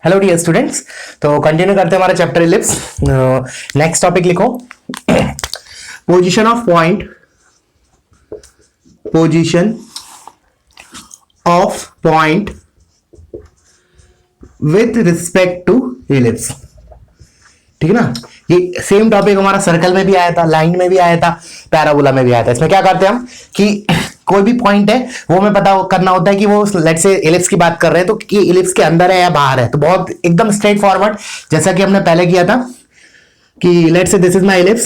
Hello dear students. तो continue करते हैं हमारा चैप्टर इलिप्स। नेक्स्ट टॉपिक लिखो, position of point, position of point with respect to ellipse. ठीक है ना, ये सेम टॉपिक हमारा सर्कल में भी आया था, लाइन में भी आया था, पैराबोला में भी आया था। इसमें क्या करते हैं हम कि कोई भी पॉइंट है वो हमें पता करना होता है कि वो लेट्स से इलिप्स की बात कर रहे हैं तो कि इलिप्स के अंदर है या बाहर है। तो बहुत एकदम स्ट्रेट फॉरवर्ड, जैसा कि हमने पहले किया था कि let's say this is my ellipse,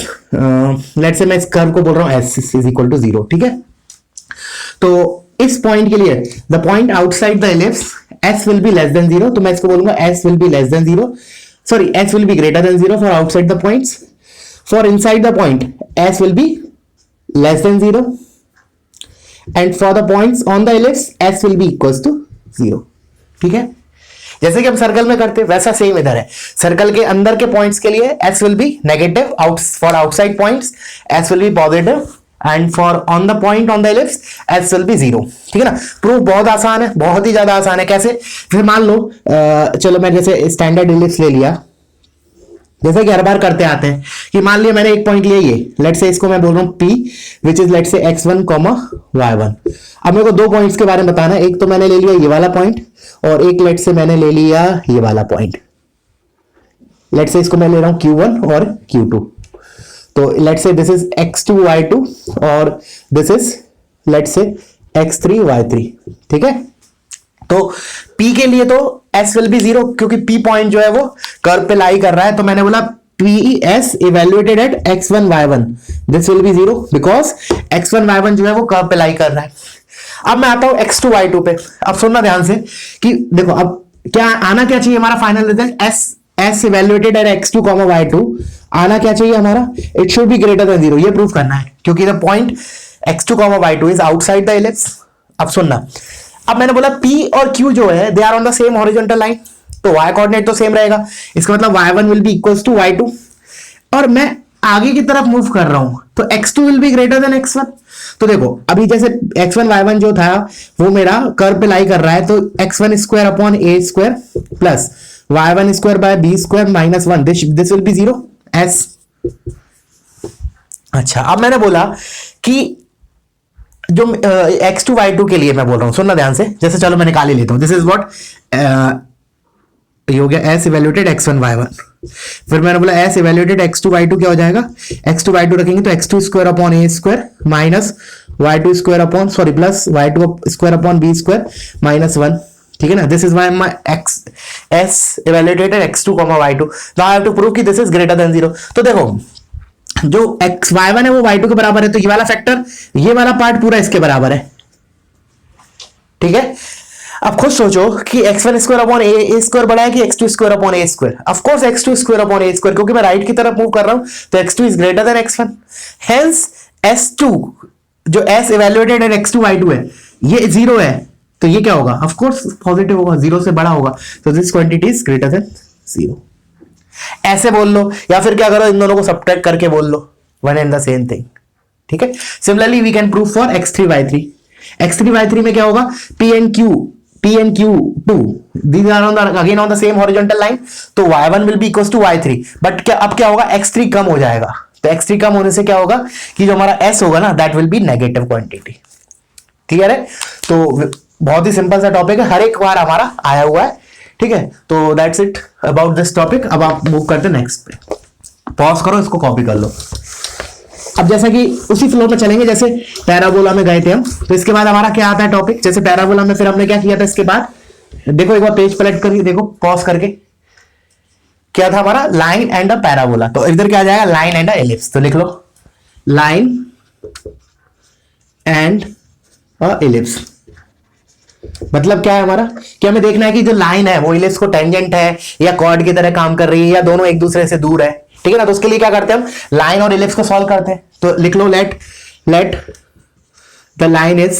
let's say मैं इस कर्व को बोल रहा हूं s इज इक्वल टू 0। ठीक है, तो इस पॉइंट के लिए the point outside the ellipse s will be less than 0, तो मैं इसको बोलूंगा s will be less than 0, sorry s will be greater than 0 for outside the points. For inside the point s will be less than 0 and for the points on the ellipse s will be equals to 0। ठीक है, जैसे कि हम circle में करते हैं वैसा same इधर है। सर्कल के अंदर के पॉइंट्स के लिए s will be negative, for outside points s will be positive and for on the point on the ellipse s will be 0। ठीक है ना, प्रूफ बहुत आसान है, बहुत ही ज्यादा आसान है। कैसे, फिर मान लो चलो मैं जैसे स्टैंडर्ड इलिप्स ले लिया, जैसे कि हर बार करते आते हैं कि मान लिया मैंने एक पॉइंट लिया ये, लेट से इसको मैं बोल रहा हूं P विच इज लेट से x1, y1। अब मेरे को दो पॉइंट्स के बारे में बताना है, एक तो मैंने ले लिया ये वाला पॉइंट और एक लेट से मैंने ले लिया ये वाला पॉइंट। लेट से इसको मैं ले रहा हूं Q1 और Q2। तो लेट से दिस इज x2 y2 और दिस इज लेट से x3 y3। ठीक है, तो P के लिए तो S विल बी 0 क्योंकि P पॉइंट जो है वो कर्व पे लाई कर रहा है। तो मैंने बोला PS evaluated at x1 y1 this will be 0 because x1 y1 जो है वो कर्व पे लाई कर रहा है। अब मैं आता हूं x2 y2 पे। अब सुनना ध्यान से कि देखो अब क्या आना क्या चाहिए हमारा final result, S evaluated at x2 y2 आना क्या चाहिए हमारा, it should be greater than 0। ये प्रूफ करना है क्योंकि the point x2 y2 is outside the ellipse. अब सुनना, अब मैंने बोला P और Q जो है they are on the same horizontal line, तो y कोऑर्डिनेट तो सेम रहेगा, इसका मतलब y1 will be equals to y2 और मैं आगे की तरफ मूव कर रहा हूं तो x2 will be greater then x1। तो देखो अभी जैसे x1 y1 जो था वो मेरा कर्व पे लाई कर रहा है, तो x1 square upon a square plus y1 square by b square minus 1 this will be 0 s। अच्छा, अब मैंने बोला कि जो x2 y2 के लिए मैं बोल रहा हूं, सुनना ध्यान से, जैसे चलो मैं निकाल ही लेता हूं, दिस इज व्हाट ये हो गया s इवेल्युएटेड x1 y1। फिर मैंने बोला s इवेल्युएटेड x2 y2 क्या हो जाएगा, x2 y2 रखेंगे तो x2 square upon a square minus y2 square upon sorry plus y2 square upon b square minus 1। ठीक है ना, this is my x s evaluated x2 y2। Now I have to prove कि this is greater than 0। तो देखो जो x y1 है वो y2 के बराबर है, तो ये वाला फैक्टर, ये वाला पार्ट पूरा इसके बराबर है। ठीक है, अब खुद सोचो कि x1 square upon a square बड़ा है कि x2 square upon a square. Of course x2 square upon a square, क्योंकि मैं राइट की तरफ मूव कर रहा हूं तो x2 is greater then x1। Hence s2 जो s evaluated at x2 y2 है ये 0 है, तो ये क्या होगा, ऑफ कोर्स पॉजिटिव होगा, 0 से बड़ा होगा, तो this quantity is greater than 0। ऐसे बोल लो या फिर क्या करो इन दोनों को सब्ट्रैक्ट करके बोल लो, one and the same thing. ठीक है, similarly we can prove for x3 y3। x3 y3 में क्या होगा, p and q2 these are on the again on the same horizontal line, तो y1 will be equals to y3। But क्या अब क्या होगा, x3 कम हो जाएगा, तो x3 कम होने से क्या होगा कि जो हमारा s होगा ना that will be negative quantity. Clear है, तो बहुत ही सिंपल सा टॉपिक है, हर एक बार हमारा आया हुआ है। ठीक है, तो that's it about this topic. अब आप मूव करते हैं नेक्स्ट पे, पॉज करो, इसको कॉपी कर लो। अब जैसा कि उसी फ्लो में चलेंगे जैसे पैराबोला में गए थे हम, तो इसके बाद हमारा क्या आता है टॉपिक, जैसे पैराबोला में फिर हमने क्या किया था इसके बाद, देखो एक बार पेज पलट करके देखो, पॉज करके, क्या था हमारा लाइन एंड अ पैराबोला। तो इधर क्या आ जाएगा, लाइन एंड अ एलिप्स। तो लिख लो लाइन एंड अ एलिप्स। मतलब क्या है हमारा, क्या हमें देखना है कि जो लाइन है वो इलिप्स को टेंजेंट है या कॉर्ड की तरह काम कर रही है या दोनों एक दूसरे से दूर है। ठीक है ना, तो उसके लिए क्या करते हैं हम, लाइन और इलिप्स को सॉल्व करते हैं। तो लिख लो let the line is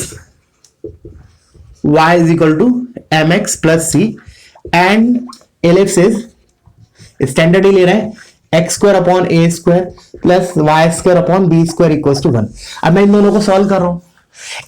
y is equal to mx plus c and ellipse is, standard ही ले रहे हैं, x square upon a square plus y square upon b square equal to 1। अब मैं इन दोनों को सॉल्व कर रहा हूं,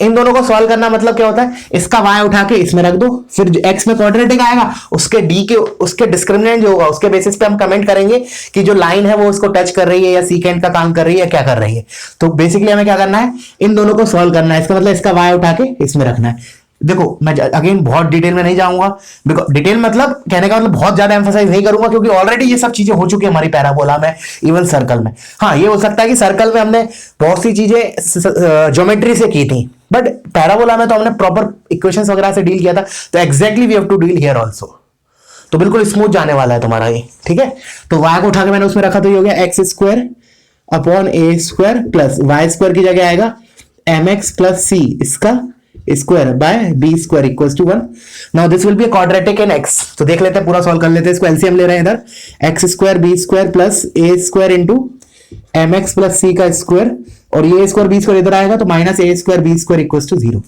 इन दोनों को सॉल्व करना मतलब क्या होता है, इसका y उठा के इसमें रख दो, फिर जो x में क्वाड्रेटिक आएगा उसके d के उसके डिस्क्रिमिनेंट जो होगा उसके बेसिस पे हम कमेंट करेंगे कि जो लाइन है वो उसको टच कर रही है या सीकेंड का काम कर रही है, क्या कर रही है। तो बेसिकली हमें क्या करना है, इन दोनों को सॉल्व करना है। इसका मतलब इसका y उठा के इसमें रखना है। देखो मैं अगेन बहुत डिटेल में नहीं जाऊंगा, बिकॉज डिटेल मतलब कहने का मतलब बहुत ज्यादा एम्फसाइज नहीं करूंगा, क्योंकि ऑलरेडी ये सब चीजें हो चुकी है हमारी पैराबोला में, इवन सर्कल में। हाँ ये हो सकता है कि सर्कल में हमने बहुत सी चीजें ज्योमेट्री से की थी, बट पैराबोला में तो हमने प्रॉपर इक्वेशंस वगैरह से डील किया था। तो exactly we have to deal here also. तो बिल्कुल स्मूथ जाने वाला है तुम्हारा ये, ठीक है। तो y को उठा के मैंने उसमें रखा, तो ये हो गया x square upon a square plus y square की जगह आएगा एम एक्स प्लस सी इसका square by b square equals to 1। Now this will be a quadratic in x। तो देख लेते हैं, पूरा सॉल्व कर लेते हैं। इसको एलसीएम ले रहे हैं इधर, x square b square plus a square into m x plus c का स्क्वायर, और ये स्क्वायर बी स्क्वायर इधर आएगा तो minus a square b square equals to 0।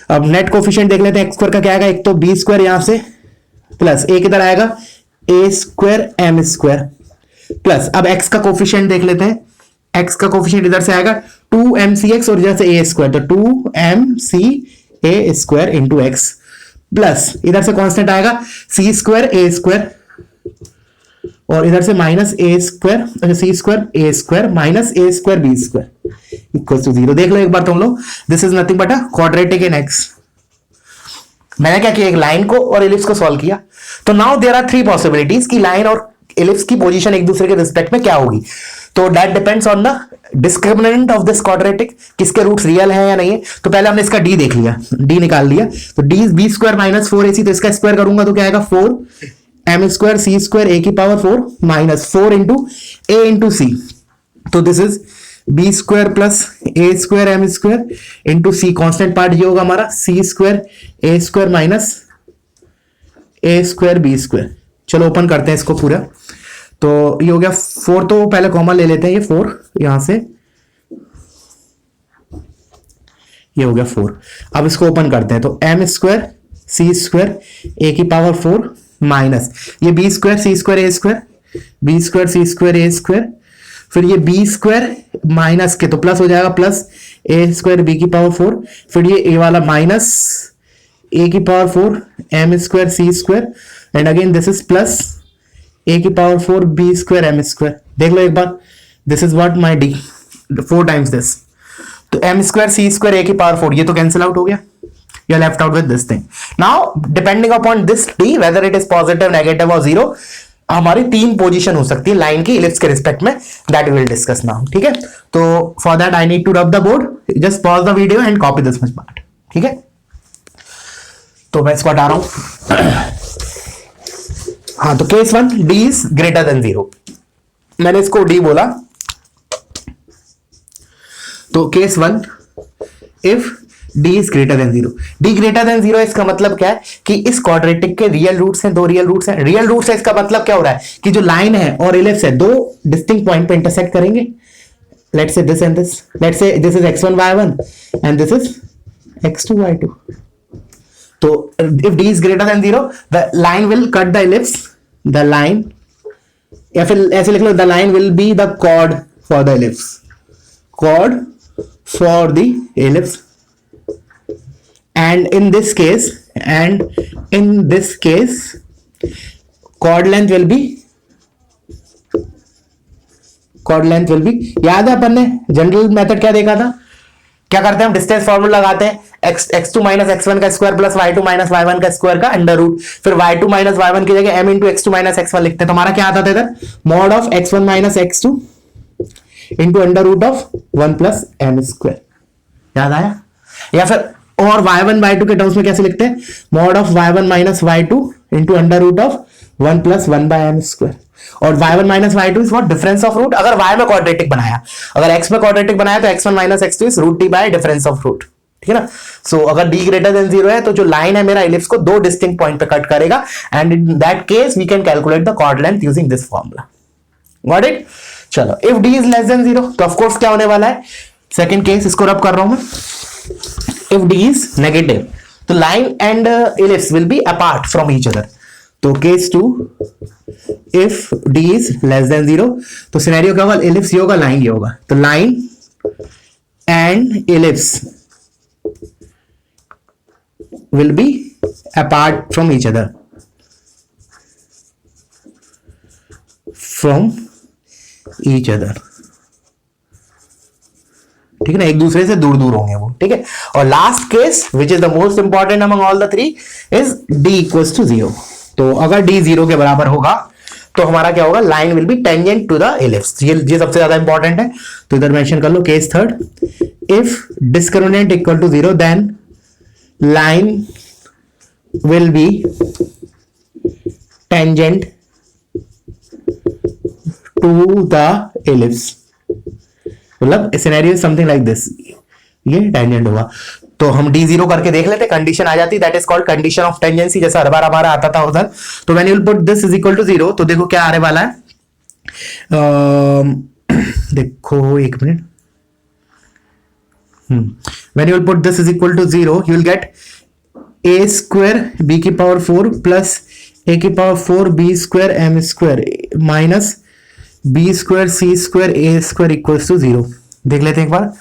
अब नेट कोफिशिएंट देख लेते हैं, एक्स स्क्वायर का क्या आएगा, एक तो बी स्क्वायर यहां से प्लस एक इधर आएगा ए स्क्वायर एम स्क्वायर प्लस, अब x का कोफिशिएंट देख लेते हैं, x का कोफिशिएंट इधर से आएगा 2mcx और इधर से a स्क्वायर, तो 2mca square into x plus इधर से कांस्टेंट आएगा c स्क्वायर a स्क्वायर और इधर से माइनस a स्क्वायर, अच्छा c square a square minus a square b square equal to 0। देख लो एक बार तुम लोग, this is nothing but a quadratic in x। मैंने क्या किया, एक लाइन को और एलिप्स को सॉल्व किया। तो now there are three possibilities कि लाइन और एलिप्स की पोजीशन एक दूसरे के रिस्पेक्ट में क्या होगी। तो that depends on the discriminant of this quadratic, किसके रूट्स रियल है या नहीं है। तो पहले हमने इसका डी देख लिया, डी निकाल लिया, तो D B square minus 4ac, तो इसका स्क्वायर करूंगा तो क्या आएगा 4m square c square a की power 4 minus 4 into a into c, तो this is b square plus a square m square into c, constant part ये होगा हमारा c square a square minus a square b square. चलो open करते हैं इसको पूरा। तो ये हो गया 4, तो पहले कॉमन ले लेते हैं, ये 4 यहां से, ये हो गया 4। अब इसको ओपन करते हैं, तो m square c square a की पावर 4 माइनस ये B square c square a square, b square c square a square, फिर ये बी स्क्वायर माइनस के तो प्लस हो जाएगा प्लस ए स्क्वायर बी की पावर 4, फिर ये ए वाला माइनस ए की power 4 m square c square and again this is plus a की power 4 b square m square. देख लो एक बार, this is what my d 4 times this, तो m square c square a की पावर 4 ये तो कैंसिल आउट हो गया, you are left out with this thing. Now depending upon this D whether it is positive negative और zero, हमारी 3 position हो सकती है लाइन की इलिप्स के रिस्पेक्ट में, that we will discuss now, ठीक है। तो for that I need to rub the board, just pause the video and copy this much part, ठीक है। तो मैं इसको हटा रहा हूं। हाँ, तो case 1 d is greater than 0, मैंने इसको d बोला। तो case 1 if d is greater than 0, d greater than 0 इसका मतलब क्या है कि इस क्वाड्रेटिक के रियल रूट्स हैं, 2 रियल रूट्स हैं। रियल रूट्स है इसका मतलब क्या हो रहा है कि जो लाइन है और इलिप्स है 2 डिस्टिंक्ट पॉइंट पे इंटरसेक्ट करेंगे। Let's say this and this, let's say this is x1 y1 and this is x2 y2। तो if d is greater than 0, the line will cut the ellipse, the line, या फिर ऐसे लिख लो, the line will be the chord for the ellipse, chord for the ellipse, and in this case chord length will be याद है अपन ने general method क्या देखा था, क्या करते हैं हम, डिस्टेंस फॉर्मूला लगाते हैं, x2 माइनस x1 का square plus y2 minus y1 का स्क्वायर का अंडर रूट, फिर y2 माइनस y1 की जगह m into x2 minus x1 लिखते हैं। तो हमारा क्या आता था इधर, mod of x1 minus x2 into under root of 1 plus m square, याद आया। या फिर और y1 y2 के टर्म्स में कैसे लिखते हैं, mod of y1 minus y2 into under root of 1 plus 1 by m square, और y1 minus y2 is what, difference of root. अगर y में क्वाड्रेटिक बनाया, अगर x में क्वाड्रेटिक बनाया तो x1 minus x2 is root t by difference of root, ठीक है ना। सो अगर d ग्रेटर देन 0 है तो जो लाइन है मेरा इलिप्स को 2 डिस्टिंक्ट पॉइंट पे कट करेगा, and in that case we can calculate the chord length using this formula, got it. चलो if d is less than 0 तो ऑफ कोर्स क्या होने वाला है, सेकंड केस, इसको रब कर रहा हूं मैं। इफ d इज नेगेटिव तो line and ellipse will be apart from each other. तो case 2 if d is less than 0 तो सिनेरियो क्या होगा, इलिप्स ये होगा, लाइन ये होगा, तो line and ellipse will be apart from each other, from each other, ठीक है ना, एक दूसरे से दूर दूर होंगे वो, ठीक है। और last case which is the most important among all the three is d equals to 0। तो अगर d 0 के बराबर होगा तो हमारा क्या होगा, line will be tangent to the ellipse. ये सबसे ज्यादा इंपॉर्टेंट है, तो इधर मेंशन कर लो case third, if discriminant equal to 0 then line will be tangent to the ellipse. मतलब सिनेरियो समथिंग लाइक दिस, ये टेंजेंट होगा। तो हम d0 करके देख लेते, कंडीशन आ जाती, that is called condition of tangency, जैसा हर बार हमारा आता था उधर। तो when you will put this is equal to 0, तो देखो क्या आने वाला है, देखो एक minute, when you will put this is equal to 0 you will get a square b की पावर 4 प्लस a की power 4 b square m square minus b square c square a square equals to 0। देख लेते हैं एक बार।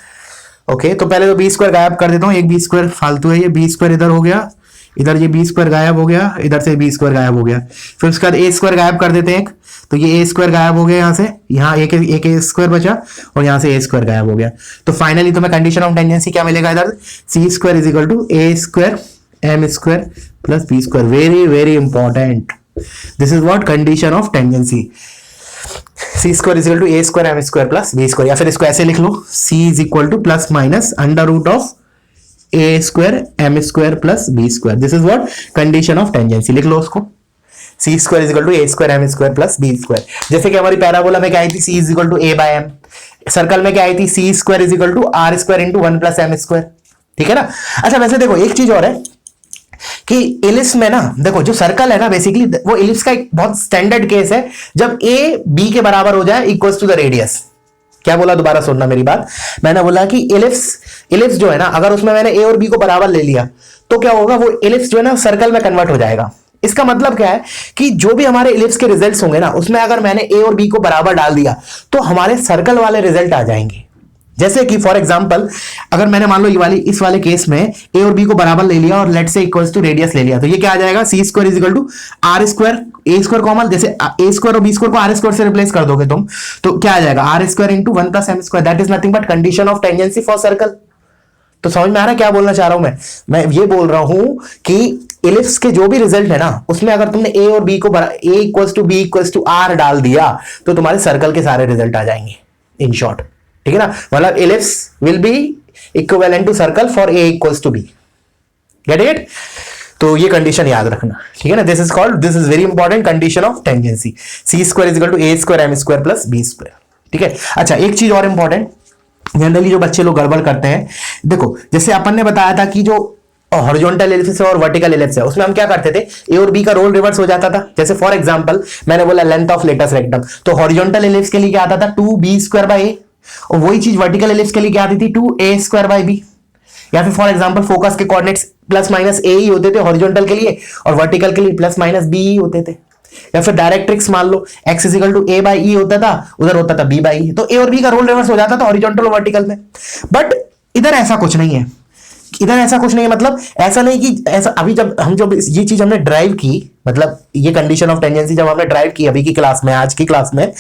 Okay तो पहले तो B square गायब कर देता हूं, एक बी स्क्वायर फालतू है, ये बी स्क्वायर इधर हो गया, इधर ये बी स्क्वायर गायब हो गया, इधर से बी स्क्वायर गायब हो गया। फिर उसके बाद ए स्क्वायर गायब कर देते हैं एक, तो ये ए स्क्वायर गायब हो गया यहाँ से, यहाँ एक ए स्क्वायर बचा और यहाँ से ए स्क्वायर गायब हो गया। तो फाइनली तुम्हें कंडीशन ऑफ टेंजेंसी क्या मिलेगा, इधर c square is equal to a square m square plus b square. Very very important, this is what condition of tangency. C square is equal to a square m square plus b square, या फिर इसको ऐसे लिख लो, c is equal to plus minus under root of a square m square plus b square. This is what condition of tangency, लिख लो उसको, c square is equal to a square m square plus b square. जैसे कि हमारी parabola में क्या आई थी, c is equal to a by m, circle में क्या आई थी, c square is equal to r square into 1 plus m square, ठीक है ना। अच्छा वैसे देखो एक चीज और है कि इलिप्स में ना, देखो जो सर्कल है ना बेसिकली वो इलिप्स का एक बहुत स्टैंडर्ड केस है, जब ए बी के बराबर हो जाए इक्वल्स टू द रेडियस। क्या बोला, दोबारा सुनना मेरी बात, मैंने बोला कि इलिप्स जो है ना, अगर उसमें मैंने ए और बी को बराबर ले लिया तो क्या होगा, वो इलिप्स जो है ना सर्कल में कन्वर्ट हो जाएगा। इसका मतलब क्या है कि जो भी हमारे इलिप्स के रिजल्ट्स होंगे ना, उसमें अगर मैंने ए और बी को बराबर डाल दिया तो हमारे सर्कल वाले रिजल्ट आ जाएंगे। जैसे कि फॉर एग्जांपल अगर मैंने मान लो ये इस वाले केस में ए और बी को बराबर ले लिया और लेट से इक्वल्स टू रेडियस ले लिया, तो ये क्या आ जाएगा, c square is equal to r square, a square common, जैसे ए स्क्वायर और बी स्क्वायर को आर स्क्वायर से रिप्लेस कर दोगे तुम, तो क्या आ जाएगा, r square into 1 plus m square. That is nothing but condition of tangency for circle. तो समझ में आ रहा है क्या बोलना चाह रहा हूं मैं ये बोल रहा हूं कि इलिप्स के जो भी रिजल्ट है ना, उसमें अगर तुमने ए और बी को a equals to b equals to r डाल दिया तो तुम्हारे सर्कल के सारे रिजल्ट आ जाएंगे इन शॉर्ट, ठीक है ना। मतलब ellipse will be equivalent to circle for a equals to b, get it. तो ये कंडीशन याद रखना, ठीक है ना। This is very important condition of tangency, c square is equal to a square m square plus b square, ठीक है। अच्छा एक चीज और इंपॉर्टेंट, जनरली जो बच्चे लोग गड़बड़ करते हैं, देखो जैसे अपन ने बताया था कि जो हॉरिजॉन्टल एलिप्स है और वर्टिकल एलिप्स है, उसमें हम क्या करते थे, ए और बी का रोल रिवर्स हो जाता था। जैसे फॉर एग्जांपल मैंने बोला लेंथ ऑफ लेटस रेक्टम, तो हॉरिजॉन्टल एलिप्स के लिए क्या आता था, 2b स्क्वायर बाय ए, और वही चीज वर्टिकल एलिप्स के लिए क्या आती थी, 2a स्क्वायर बाय बी। या फिर फॉर एग्जांपल फोकस के कोऑर्डिनेट्स प्लस माइनस ए ही होते थे हॉरिजॉन्टल के लिए, और वर्टिकल के लिए प्लस माइनस बी ही होते थे। या फिर डायरेक्ट्रिक्स मान लो, x is equal to a by e होता था, उधर होता था b बाई ई, तो ए और बी का रोल रिवर्स हो जाता था हॉरिजॉन्टल और वर्टिकल में। बट इधर ऐसा कुछ नहीं है, इधर ऐसा कुछ नहीं है, मतलब ऐसा नहीं कि ऐसा, अभी जब ये चीज हमने ड्राइव की, मतलब ये कंडीशन ऑफ टेंजेंसी जब हमने ड्राइव की अभी की क्लास में, आज की क्लास में,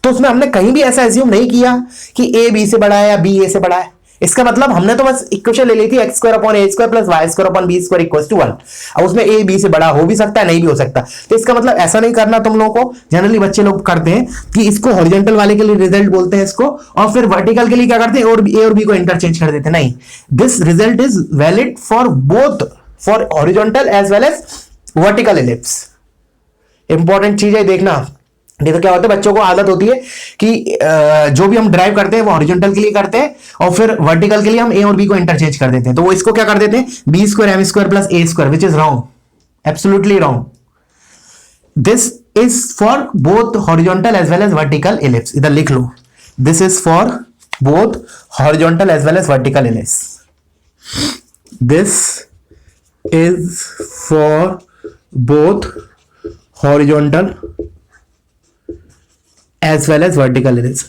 तो उसमें हमने कहीं भी ऐसा एज्यूम नहीं किया कि ए बी से बड़ा है या बी ए से बड़ा है। इसका मतलब हमने तो बस इक्वेशन ले ली थी x square upon a square plus y square upon b square equals to 1। अब उसमें ए बी से बड़ा हो भी सकता है, नहीं भी हो सकता। तो इसका मतलब ऐसा नहीं करना तुम लोगों को, जनरली बच्चे लोग करते हैं कि इसको हॉरिजॉन्टल वाले के लिए रिजल्ट बोलते हैं इसको, और फिर वर्टिकल के लिए क्या करते हैं, और ए और बी को इंटरचेंज कर देते हैं। नहीं, this result is valid for both, for horizontal as well as vertical ellipse. Important चीज है, देखना। देखो क्या होता है, बच्चों को आदत होती है कि जो भी हम ड्राइव करते हैं वो हॉरिजॉन्टल के लिए करते हैं, और फिर वर्टिकल के लिए हम ए और बी को इंटरचेंज कर देते हैं। तो वो इसको क्या कर देते हैं, b square m square plus a square, which is wrong, absolutely wrong. This is for both horizontal as well as vertical ellipse. इधर लिख लो, this is for both horizontal as well as vertical ellipse. This is for both horizontal as well as vertical ellipse।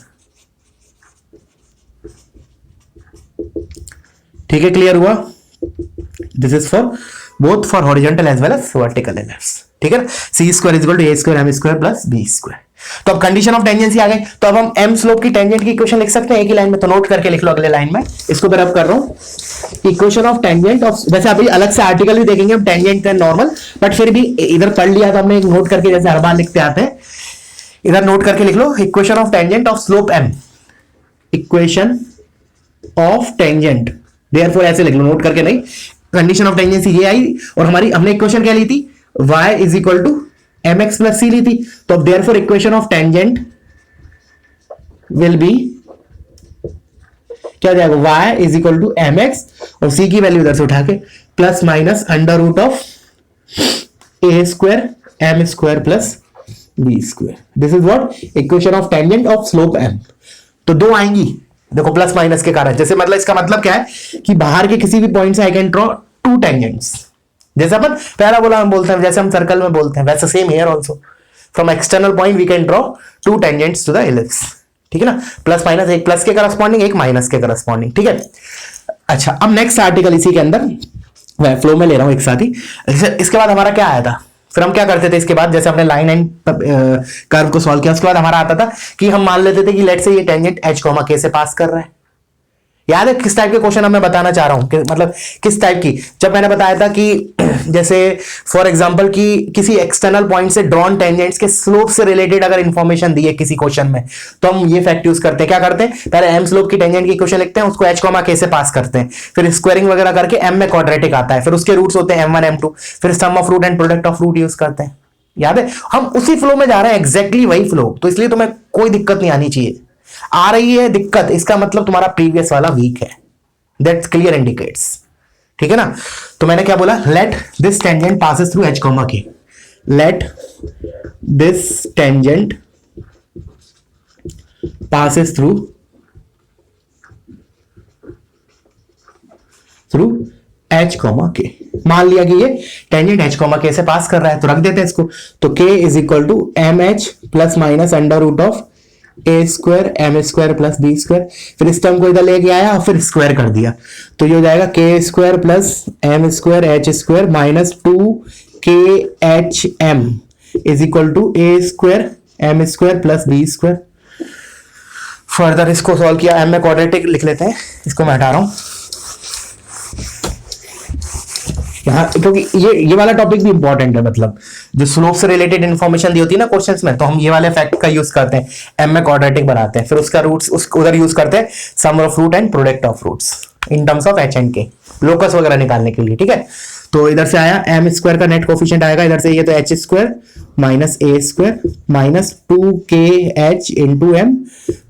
ठीक है, clear हुआ। This is for both for horizontal as well as vertical ellipse, ठीक है ना। C square is equal to a square m square plus b square. तो अब condition of tangency आ गई, तो अब हम एम स्लोप की टेंजेंट की इक्वेशन लिख सकते हैं एक ही लाइन में, तो नोट करके लिख लो अगले लाइन में। इसको मैं रब कर रहा हूं, इक्वेशन ऑफ टेंजेंट ऑफ, वैसे अभी अलग से आर्टिकल भी देखेंगे हम टेंजेंट का नॉर्मल, बट फिर भी इधर पढ़ लिया तो हमने एक नोट करके, जैसे हर बार लिखते आते हैं, इधर नोट करके लिख लो equation of tangent of slope m, equation of tangent, therefore ऐसे लिख लो, नोट करके नहीं। कंडीशन ऑफ टेंजेंसी ये आई, और हमारी हमने इक्वेशन क्या ली थी, y is equal to m x plus c ली थी, तो अब therefore equation of tangent will be क्या हो जाएगा, y is equal to m x, और c की वैल्यू इधर से उठा के plus minus under root of a square m square plus b square. This is what equation of tangent of slope m। तो दो आएंगी देखो प्लस माइनस के कारण, जैसे मतलब इसका मतलब क्या है कि बाहर के किसी भी पॉइंट से I can draw two tangents, जैसे अपन पैराबोला में बोलते हैं, जैसे हम सर्कल में बोलते हैं, वैसे same here also from external point we can draw two tangents to the ellipse, ठीक है ना। प्लस माइनस, एक प्लस के करस्पॉन्डिंग एक माइनस के करस्पॉन्डिंग, ठीक है। अच्छा, अब नेक्स्ट आर्टिकल इसी के अंदर मैं फ्लो में ले रहा हूं एक साथ ही। इसके बाद हमारा क्या आया था, फिर हम क्या करते थे इसके बाद, जैसे हमने लाइन एंड कर्व को सॉल्व किया, उसके बाद हमारा आता था कि हम मान लेते थे कि लेट से ये टेंजेंट एच कॉमा के से पास कर रहा है। याद है किस टाइप के क्वेश्चन मैं बताना चाह रहा हूं कि मतलब किस टाइप की, जब मैंने बताया था कि जैसे फॉर एग्जांपल कि किसी एक्सटर्नल पॉइंट से ड्रॉन टेंजेंट्स के स्लोप से रिलेटेड अगर इंफॉर्मेशन दी है किसी क्वेश्चन में, तो हम ये फैक्ट यूज करते हैं। क्या करते हैं, पहले एम स्लोप की टेंजेंट की इक्वेशन लिखते हैं, उसको एच कॉमा के से पास करते हैं, फिर स्क्वायरिंग वगैरह करके एम में क्वाड्रेटिक आता है, फिर उसके रूट्स होते हैं m1 m2, फिर sum of root and product of root use करते हैं। याद है, हम उसी फ्लो में जा रहे हैं, एग्जैक्टली वही फ्लो, तो इसलिए तुम्हें कोई दिक्कत नहीं आनी चाहिए। आ रही है दिक्कत, इसका मतलब तुम्हारा प्रीवियस वाला वीक है, दैट क्लियर इंडिकेट्स, ठीक है ना। तो मैंने क्या बोला, let this tangent passes through h comma k, let this tangent passes through h comma k. मान लिया कि ये टेंजेंट एच कॉमा के से पास कर रहा है, तो रख देते हैं इसको, तो k is equal to m h plus minus under root of a square m square plus b square, फिर इस टर्म को इधर लेके आया और फिर स्क्वायर कर दिया, तो ये हो जाएगा k square plus m square h square minus 2khm is equal to a square m square plus b square. Further इसको सॉल्व किया, एम में क्वाड्रेटिक लिख लेते हैं, इसको मैं हटा रहा हूं यहाँ, क्योंकि ये वाला टॉपिक भी इंपॉर्टेंट है, मतलब जो स्लोप से रिलेटेड इन्फॉर्मेशन दी होती है ना क्वेश्चंस में, तो हम ये वाले फैक्ट का यूज करते हैं, एम में क्वाड्रेटिक बनाते हैं, फिर उसका रूट्स उसको उधर यूज करते हैं, sum of root and product of roots in terms of h and k, locus वगैरह निकालने के लिए, ठीक है। तो इधर से आया एम स्क्वायर का नेट कोफिशिएंट आएगा, इधर से ये तो h square minus a square minus 2kh into m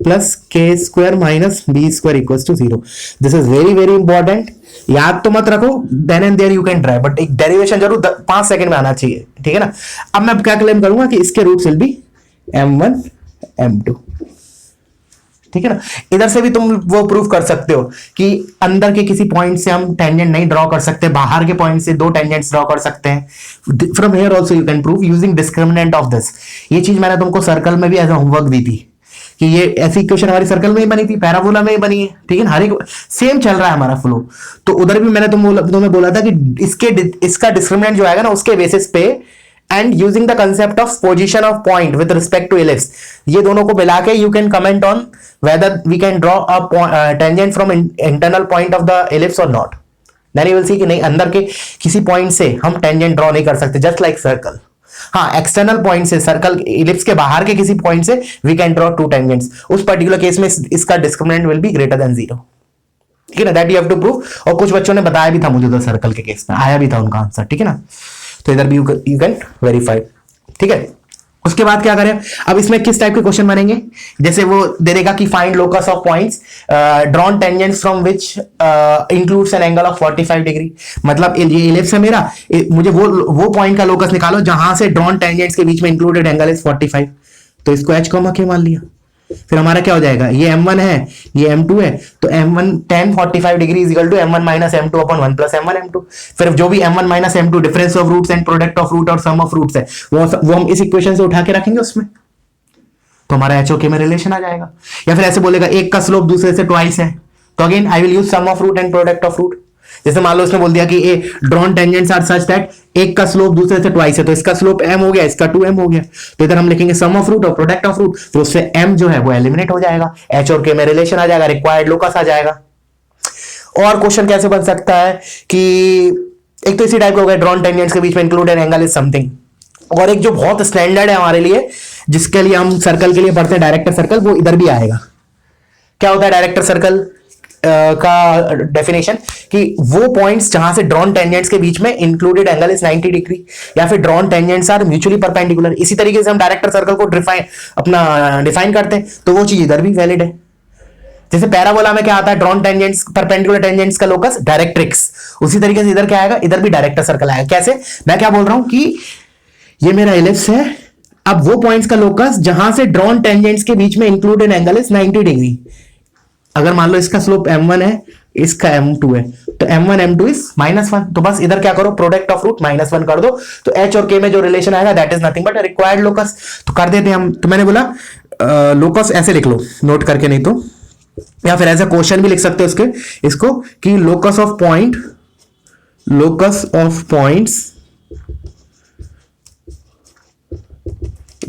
plus k square minus b square equal to 0। This is very very important, याद तो मत रखो, then and there you can try, but एक डेरिवेशन जरूर 5 सेकंड में आना चाहिए, ठीक है ना। अब मैं क्या क्लेम करूंगा कि इसके roots will be m1 m2, ठीक है ना। इधर से भी तुम वो प्रूव कर सकते हो कि अंदर के किसी पॉइंट से हम टेंजेंट नहीं ड्रॉ कर सकते, बाहर के पॉइंट से 2 टेंजेंट्स ड्रॉ कर सकते हैं। From here also you can prove using discriminant of this. ये चीज मैंने तुमको सर्कल में भी एज अ होमवर्क दी थी कि ये ऐसी इक्वेशन हमारी सर्कल में ही बनी थी, पैराबोला में ही बनी है, ठीक है ना। हर एक सेम चल रहा है हमारा फ्लो, तो उधर भी मैंने तुम्हें बोला था कि इसका डिस्क्रिमिनेंट जो आएगा ना उसके बेसिस पे, and using the concept of position of point with respect to ellipse, ये दोनों को मिला के you can comment on whether we can draw a tangent from internal point of the ellipse और not. Then you will see कि नहीं, अंदर के किसी पॉइंट से हम टेंजेंट ड्रॉ नहीं कर सकते, जस्ट लाइक सर्कल। हाँ, एक्सटर्नल पॉइंट से, सर्कल इलिप्स के बाहर के किसी पॉइंट से वी कैन ड्रॉ 2 टेंजेंट्स, उस पर्टिकुलर केस में इसका discriminant will be greater than 0, ठीक है ना। That you have to prove, और कुछ बच्चों ने बताया भी था मुझे, तो सर्कल के केस में आया भी था उनका आंसर, ठीक है ना। तो इधर भी यू कैन वेरीफाई, ठीक है। उसके बाद क्या करें, अब इसमें किस टाइप के क्वेश्चन बनेंगे, जैसे वो दे देगा कि find locus of points drawn tangents from which includes an angle of 45 degree, मतलब ये इलिप्स है मेरा, मुझे वो पॉइंट का लोकस निकालो जहां से ड्रॉन टेंजेंट्स के बीच में इंक्लूडेड एंगल इज 45, तो इसको एच कॉमा के मान लिया। फिर हमारा क्या हो जाएगा, ये m1 है ये m2 है, तो m1 tan 45 degree is equal to m1 minus m2 upon 1 plus m1 m2। फिर जो भी m1 minus m2 difference of roots and product of root और सम ऑफ रूट्स है, वो हम इस इक्वेशन से उठा के रखेंगे उसमें, तो हमारा HOK में रिलेशन आ जाएगा। या फिर ऐसे बोलेगा एक का स्लोप दूसरे से ट्वाइस है, तो again I will use sum of root and product of root. जैसे मान लो इसने बोल दिया कि a drawn tangents are such that एक का स्लोप दूसरे से ट्वाइस है, तो इसका स्लोप m हो गया, इसका 2m हो गया, तो इधर हम लिखेंगे सम ऑफ रूट और प्रोडक्ट ऑफ रूट, तो उससे m जो है वो एलिमिनेट हो जाएगा, h और k में रिलेशन आ जाएगा, रिक्वायर्ड लोकस आ जाएगा। और क्वेश्चन कैसे बन सकता है कि एक तो इसी टाइप का हो गया, ड्रॉन टेंजेंट्स के बीच में इंक्लूडेड एंगल इज समथिंग, और एक जो बहुत स्टैंडर्ड है हमारे लिए, जिसके लिए हम सर्कल के लिए पढ़ते हैं डायरेक्टर सर्कल, वो इधर भी आएगा। क्या होता है डायरेक्टर सर्कल का डेफिनेशन, कि वो पॉइंट्स जहां से ड्रॉन टेंजेंट्स के बीच में इंक्लूडेड एंगल इज 90 डिग्री, या फिर drawn tangents are mutually perpendicular. इसी तरीके से हम डायरेक्टर सर्कल को डिफाइन करते हैं, तो वो चीज इधर भी वैलिड है। जैसे पैराबोला में क्या आता है, ड्रॉन टेंजेंट्स परपेंडिकुलर टेंजेंट्स का लोकस डायरेक्ट्रिक्स, उसी तरीके से इधर क्या आएगा, इधर भी डायरेक्टर सर्कल आएगा। कैसे, मैं क्या बोल रहा हूं कि ये मेरा इलिप्स है, अब वो पॉइंट्स का लोकस जहां से ड्रॉन टेंजेंट्स के बीच में इंक्लूडेड एंगल इज 90 डिग्री। अगर मान लो इसका स्लोप m1 है, इसका m2 है, तो m1 m2 इज -1, तो बस इधर क्या करो, प्रोडक्ट ऑफ रूट -1 कर दो, तो h और k में जो रिलेशन आएगा that is nothing but required locus. तो कर देते हैं हम, तो मैंने बोला लोकस ऐसे लिख लो नोट करके, नहीं तो या फिर ऐसा क्वेश्चन भी लिख सकते हो इसको कि locus of points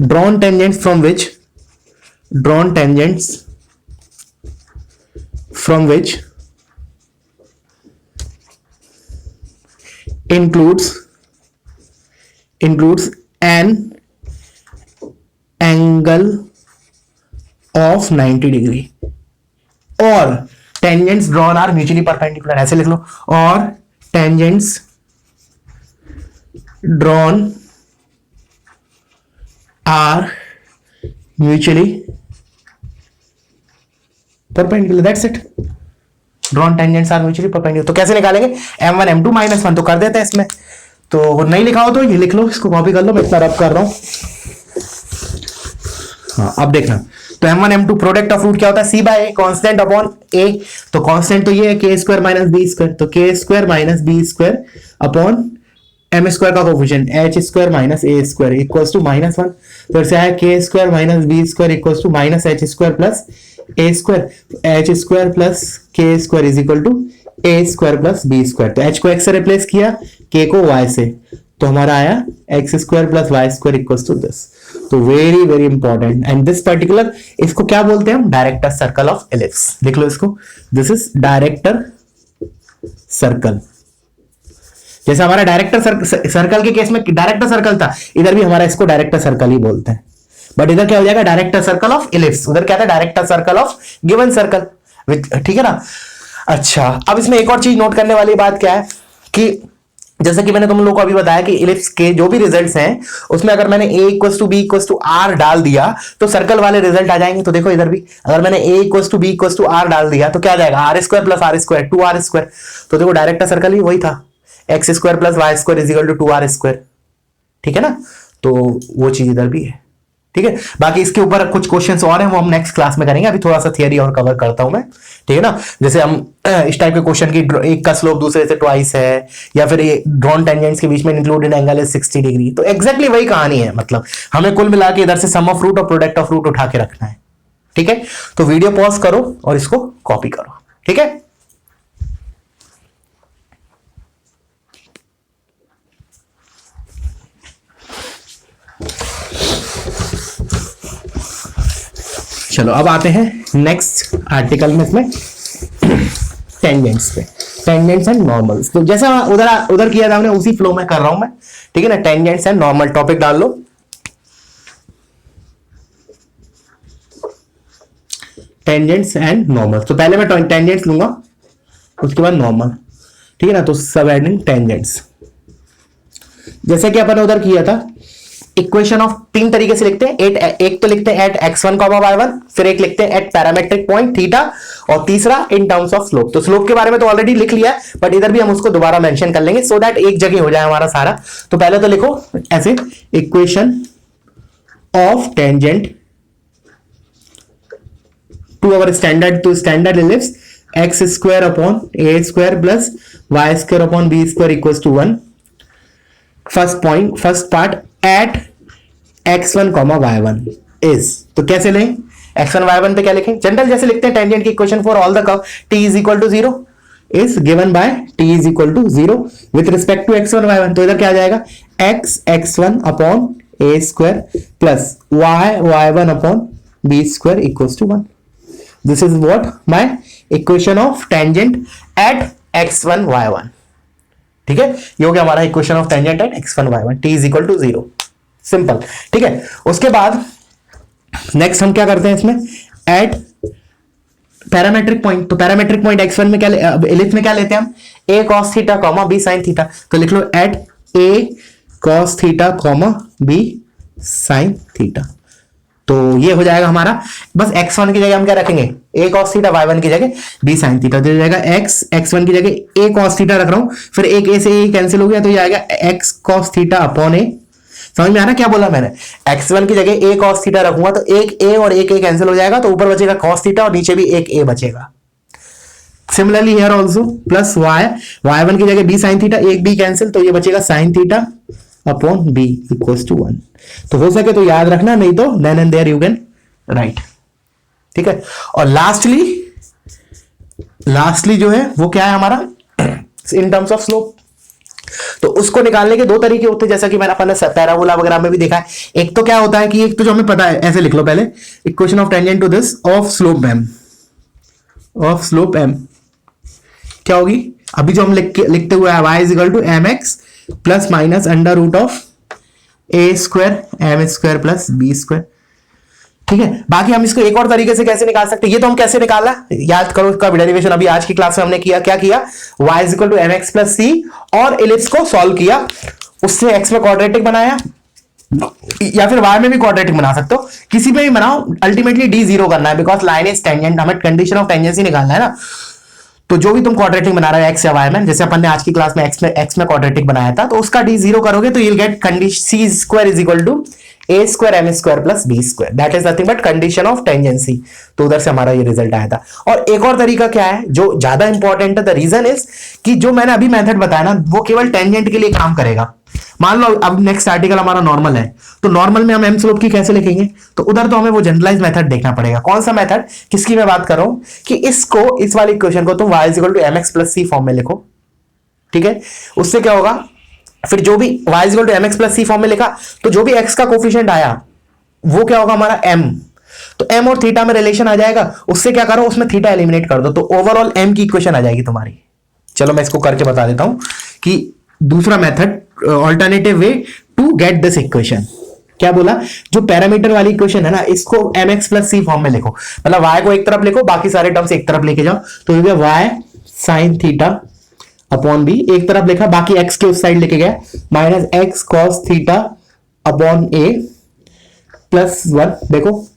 drawn tangents from which includes an angle of 90 degree और tangents drawn are mutually perpendicular, ऐसे लिख लो, और tangents drawn are mutually perpendicular, that's it, drawn tangents are mutually perpendicular। तो कैसे निकालेंगे, m1 m2 -1, तो कर देते हैं इसमें, तो नहीं लिखा हो तो ये लिख लो, इसको कॉपी कर लो, मैं इतना रब कर रहा हूं। हाँ अब देखना, तो m1 m2 product of root क्या होता है, c by a constant upon a, तो कांस्टेंट तो ये है k square minus b square, तो k square minus b square upon m square का coefficient h square minus a square equals to -1, फिर से आया k square minus b square equals to minus h square plus a square, h square plus k square is equal to a square plus b square, तो h को x से replace किया, k को y से, तो हमारा आया x square plus y square equals to this. तो very very important, and this particular, इसको क्या बोलते हैं हम, डायरेक्टर सर्कल ऑफ इलिप्स, लिख लो इसको, दिस इज डायरेक्टर सर्कल। जैसे हमारा डायरेक्टर सर्कल के केस में डायरेक्टर सर्कल था, इधर भी हमारा इसको डायरेक्टर सर्कल ही बोलते हैं, बट इधर क्या हो जाएगा, डायरेक्टर सर्कल ऑफ इलिप्स, उधर क्या था, director circle of given circle, ठीक है ना। अच्छा, अब इसमें एक और चीज नोट करने वाली बात क्या है कि जैसे कि मैंने तुम लोगों को अभी बताया कि इलिप्स के जो भी रिजल्ट्स हैं उसमें अगर मैंने a equals to b equals to r डाल दिया तो सर्कल वाले रिजल्ट आ जाएंगे। तो देखो इधर भी अगर मैंने a equals to b equals to r डाल दिया तो क्या आ जाएगा, r square plus r square 2r square, तो देखो डायरेक्टर सर्कल ही वही था, x square plus y square is equal to 2r square, ठीक है ना। तो वो चीज इधर भी है, ठीक है। बाकी इसके ऊपर कुछ क्वेश्चंस और हैं वो हम नेक्स्ट क्लास में करेंगे, अभी थोड़ा सा थियरी और कवर करता हूं मैं, ठीक है ना। जैसे हम इस टाइप के क्वेश्चन की एक का स्लोप दूसरे से ट्वाइस है, या फिर ड्रॉन टेंजेंट्स के बीच में इंक्लूडेड एंगल इज 60 डिग्री, तो एग्जैक्टली वही कहानी है, मतलब हमें कुल मिला के इधर से सम ऑफ रूट और प्रोडक्ट ऑफ रूट उठा के रखना है, ठीक है। तो वीडियो पॉज करो और इसको कॉपी करो, ठीक है। चलो अब आते हैं नेक्स्ट आर्टिकल में, इसमें टेंजेंट्स पे, टेंजेंट्स एंड नॉर्मल्स। तो जैसा उधर किया था हमने उसी फ्लो में कर रहा हूं मैं, ठीक है ना। टेंजेंट्स एंड नॉर्मल टॉपिक डाल लो, टेंजेंट्स एंड नॉर्मल। तो पहले मैं टेंजेंट्स लूंगा उसके बाद नॉर्मल, ठीक है ना। तो सब एडिंग टेंजेंट्स, जैसे कि अपन उधर किया था, इक्वेशन ऑफ तीन तरीके से लिखते हैं, एक तो लिखते हैं एट x1, y1, फिर एक लिखते हैं एट पैरामेट्रिक पॉइंट थीटा, और तीसरा इन टर्म्स ऑफ स्लोप। तो स्लोप के बारे में तो ऑलरेडी लिख लिया है, बट इधर भी हम उसको दोबारा मेंशन कर लेंगे सो दैट एक जगह हो जाए हमारा सारा। तो पहले तो लिखो ऐसे, equation of tangent to our standard ellipse x square upon a square plus y square upon b square equals to 1। First part at x1, y1 is, तो कैसे लें, x1 y1 पे क्या लिखें, जनरल जैसे लिखते हैं टेंजेंट की equation for all the curve t is equal to 0, is given by t is equal to 0 with respect to x1 y1। तो इधर क्या आ जाएगा, x x1 upon a square plus y y1 upon b square equals to 1। This is what my equation of tangent at x1 y1। ठीक है, ये हो गया हमारा equation of tangent at x1 y1, t is equal to 0। Simple. ठीक है, उसके बाद नेक्स्ट हम क्या करते हैं इसमें, एट पैरामेट्रिक पॉइंट। तो पैरामेट्रिक पॉइंट x1 में क्या एलिप्स में क्या लेते हैं हम, a cos theta comma b sin theta. तो लिख लो at a cos theta comma b sin theta. तो ये हो जाएगा हमारा, बस x1 की जगह हम क्या रखेंगे, a cos थीटा, y1 की जगह b sin थीटा। तो हो जाएगा x1 की जगह a cos थीटा रख रहा हूं, फिर एक a से a कैंसिल हो गया, तो ये आएगा x cos theta upon a। समझ में आ रहा क्या बोला मैंने, x1 की जगह a cos थीटा रखूंगा तो एक a और एक a कैंसिल हो जाएगा, तो ऊपर बचेगा cos थीटा और नीचे भी एक a बचेगा। Similarly here also plus y1 की जगह b sin थीटा, एक b कैंसिल, तो ये बचेगा sin theta upon b equals to 1। तो हो सके तो याद रखना, नहीं तो then and there you can write. ठीक है, और लास्टली जो है वो क्या है हमारा, इन टर्म्स ऑफ स्लोप। तो उसको निकालने के दो तरीके होते हैं, जैसा कि मैंने अपने पैराबोला वगैरह में भी देखा है। एक तो क्या होता है कि एक तो जो हमें पता है, ऐसे लिख लो पहले, equation of tangent to this of slope m, of slope m क्या होगी, अभी जो हम लिखते हुए y is equal to mx plus minus under root of a square m square plus b square. ठीक है, बाकी हम इसको एक और तरीके से कैसे निकाल सकते हैं, ये तो हम कैसे निकाला याद करो, इसका डेरिवेशन अभी आज की क्लास में हमने किया, क्या किया, y is equal to mx plus c और एलिप्स को सॉल्व किया, उससे x में क्वाड्रेटिक बनाया, या फिर y में भी क्वाड्रेटिक बना सकते हो, किसी में भी बनाओ, अल्टीमेटली d जीरो करना है, बिकॉज लाइन इज टेंजेंट, हमें कंडीशन ऑफ टेंजेंसी निकालना है ना। तो जो भी तुम क्वाड्रेटिक बना रहे हो x या y में, जैसे अपन ने आज की क्लास में x में क्वाड्रेटिक बनाया था, तो उसका d जीरो करोगे तो you will get condition c square is equal to a square m square plus b square, that is nothing but condition of tangency. तो उधर से हमारा ये रिजल्ट आया था। और एक और तरीका क्या है जो ज्यादा इंपॉर्टेंट है, द रीजन इज कि जो मैंने अभी मेथड बताया ना, वो केवल टेंजेंट के लिए काम करेगा। मान लो अब नेक्स्ट आर्टिकल हमारा नॉर्मल है, तो नॉर्मल में हम एम स्लोप की कैसे लिखेंगे, तो उधर तो हमें वो जनरलाइज मेथड देखना पड़ेगा। कौन सा मेथड, किसकी मैं बात कर रहा हूं, कि इसको, इस वाली इक्वेशन को तुम y is equal to mx plus c form में लिखो। ठीक है, उससे क्या होगा, फिर जो भी y is equal to mx plus c form में लिखा, तो जो भी x का कोफिशिएंट आया वो क्या होगा हमारा m, तो m और थीटा में रिलेशन आ जाएगा, उससे क्या करो, उसमें थीटा एलिमिनेट कर दो, तो ओवरऑल m की इक्वेशन आ जाएगी तुम्हारी। चलो मैं इसको करके बता देता हूं कि दूसरा method, alternative way to get this equation. क्या बोला, जो पैरामीटर वाली इक्वेशन है ना, इसको mx प्लस c फॉर्म में लिखो, मतलब y को एक तरफ लिखो, बाकी सारे टर्म्स एक तरफ लेके जाओ, तो ये y sin theta upon b एक तरफ लिखा, बाकी x के उस साइड लेके गया, minus x cos theta upon a plus 1। देखो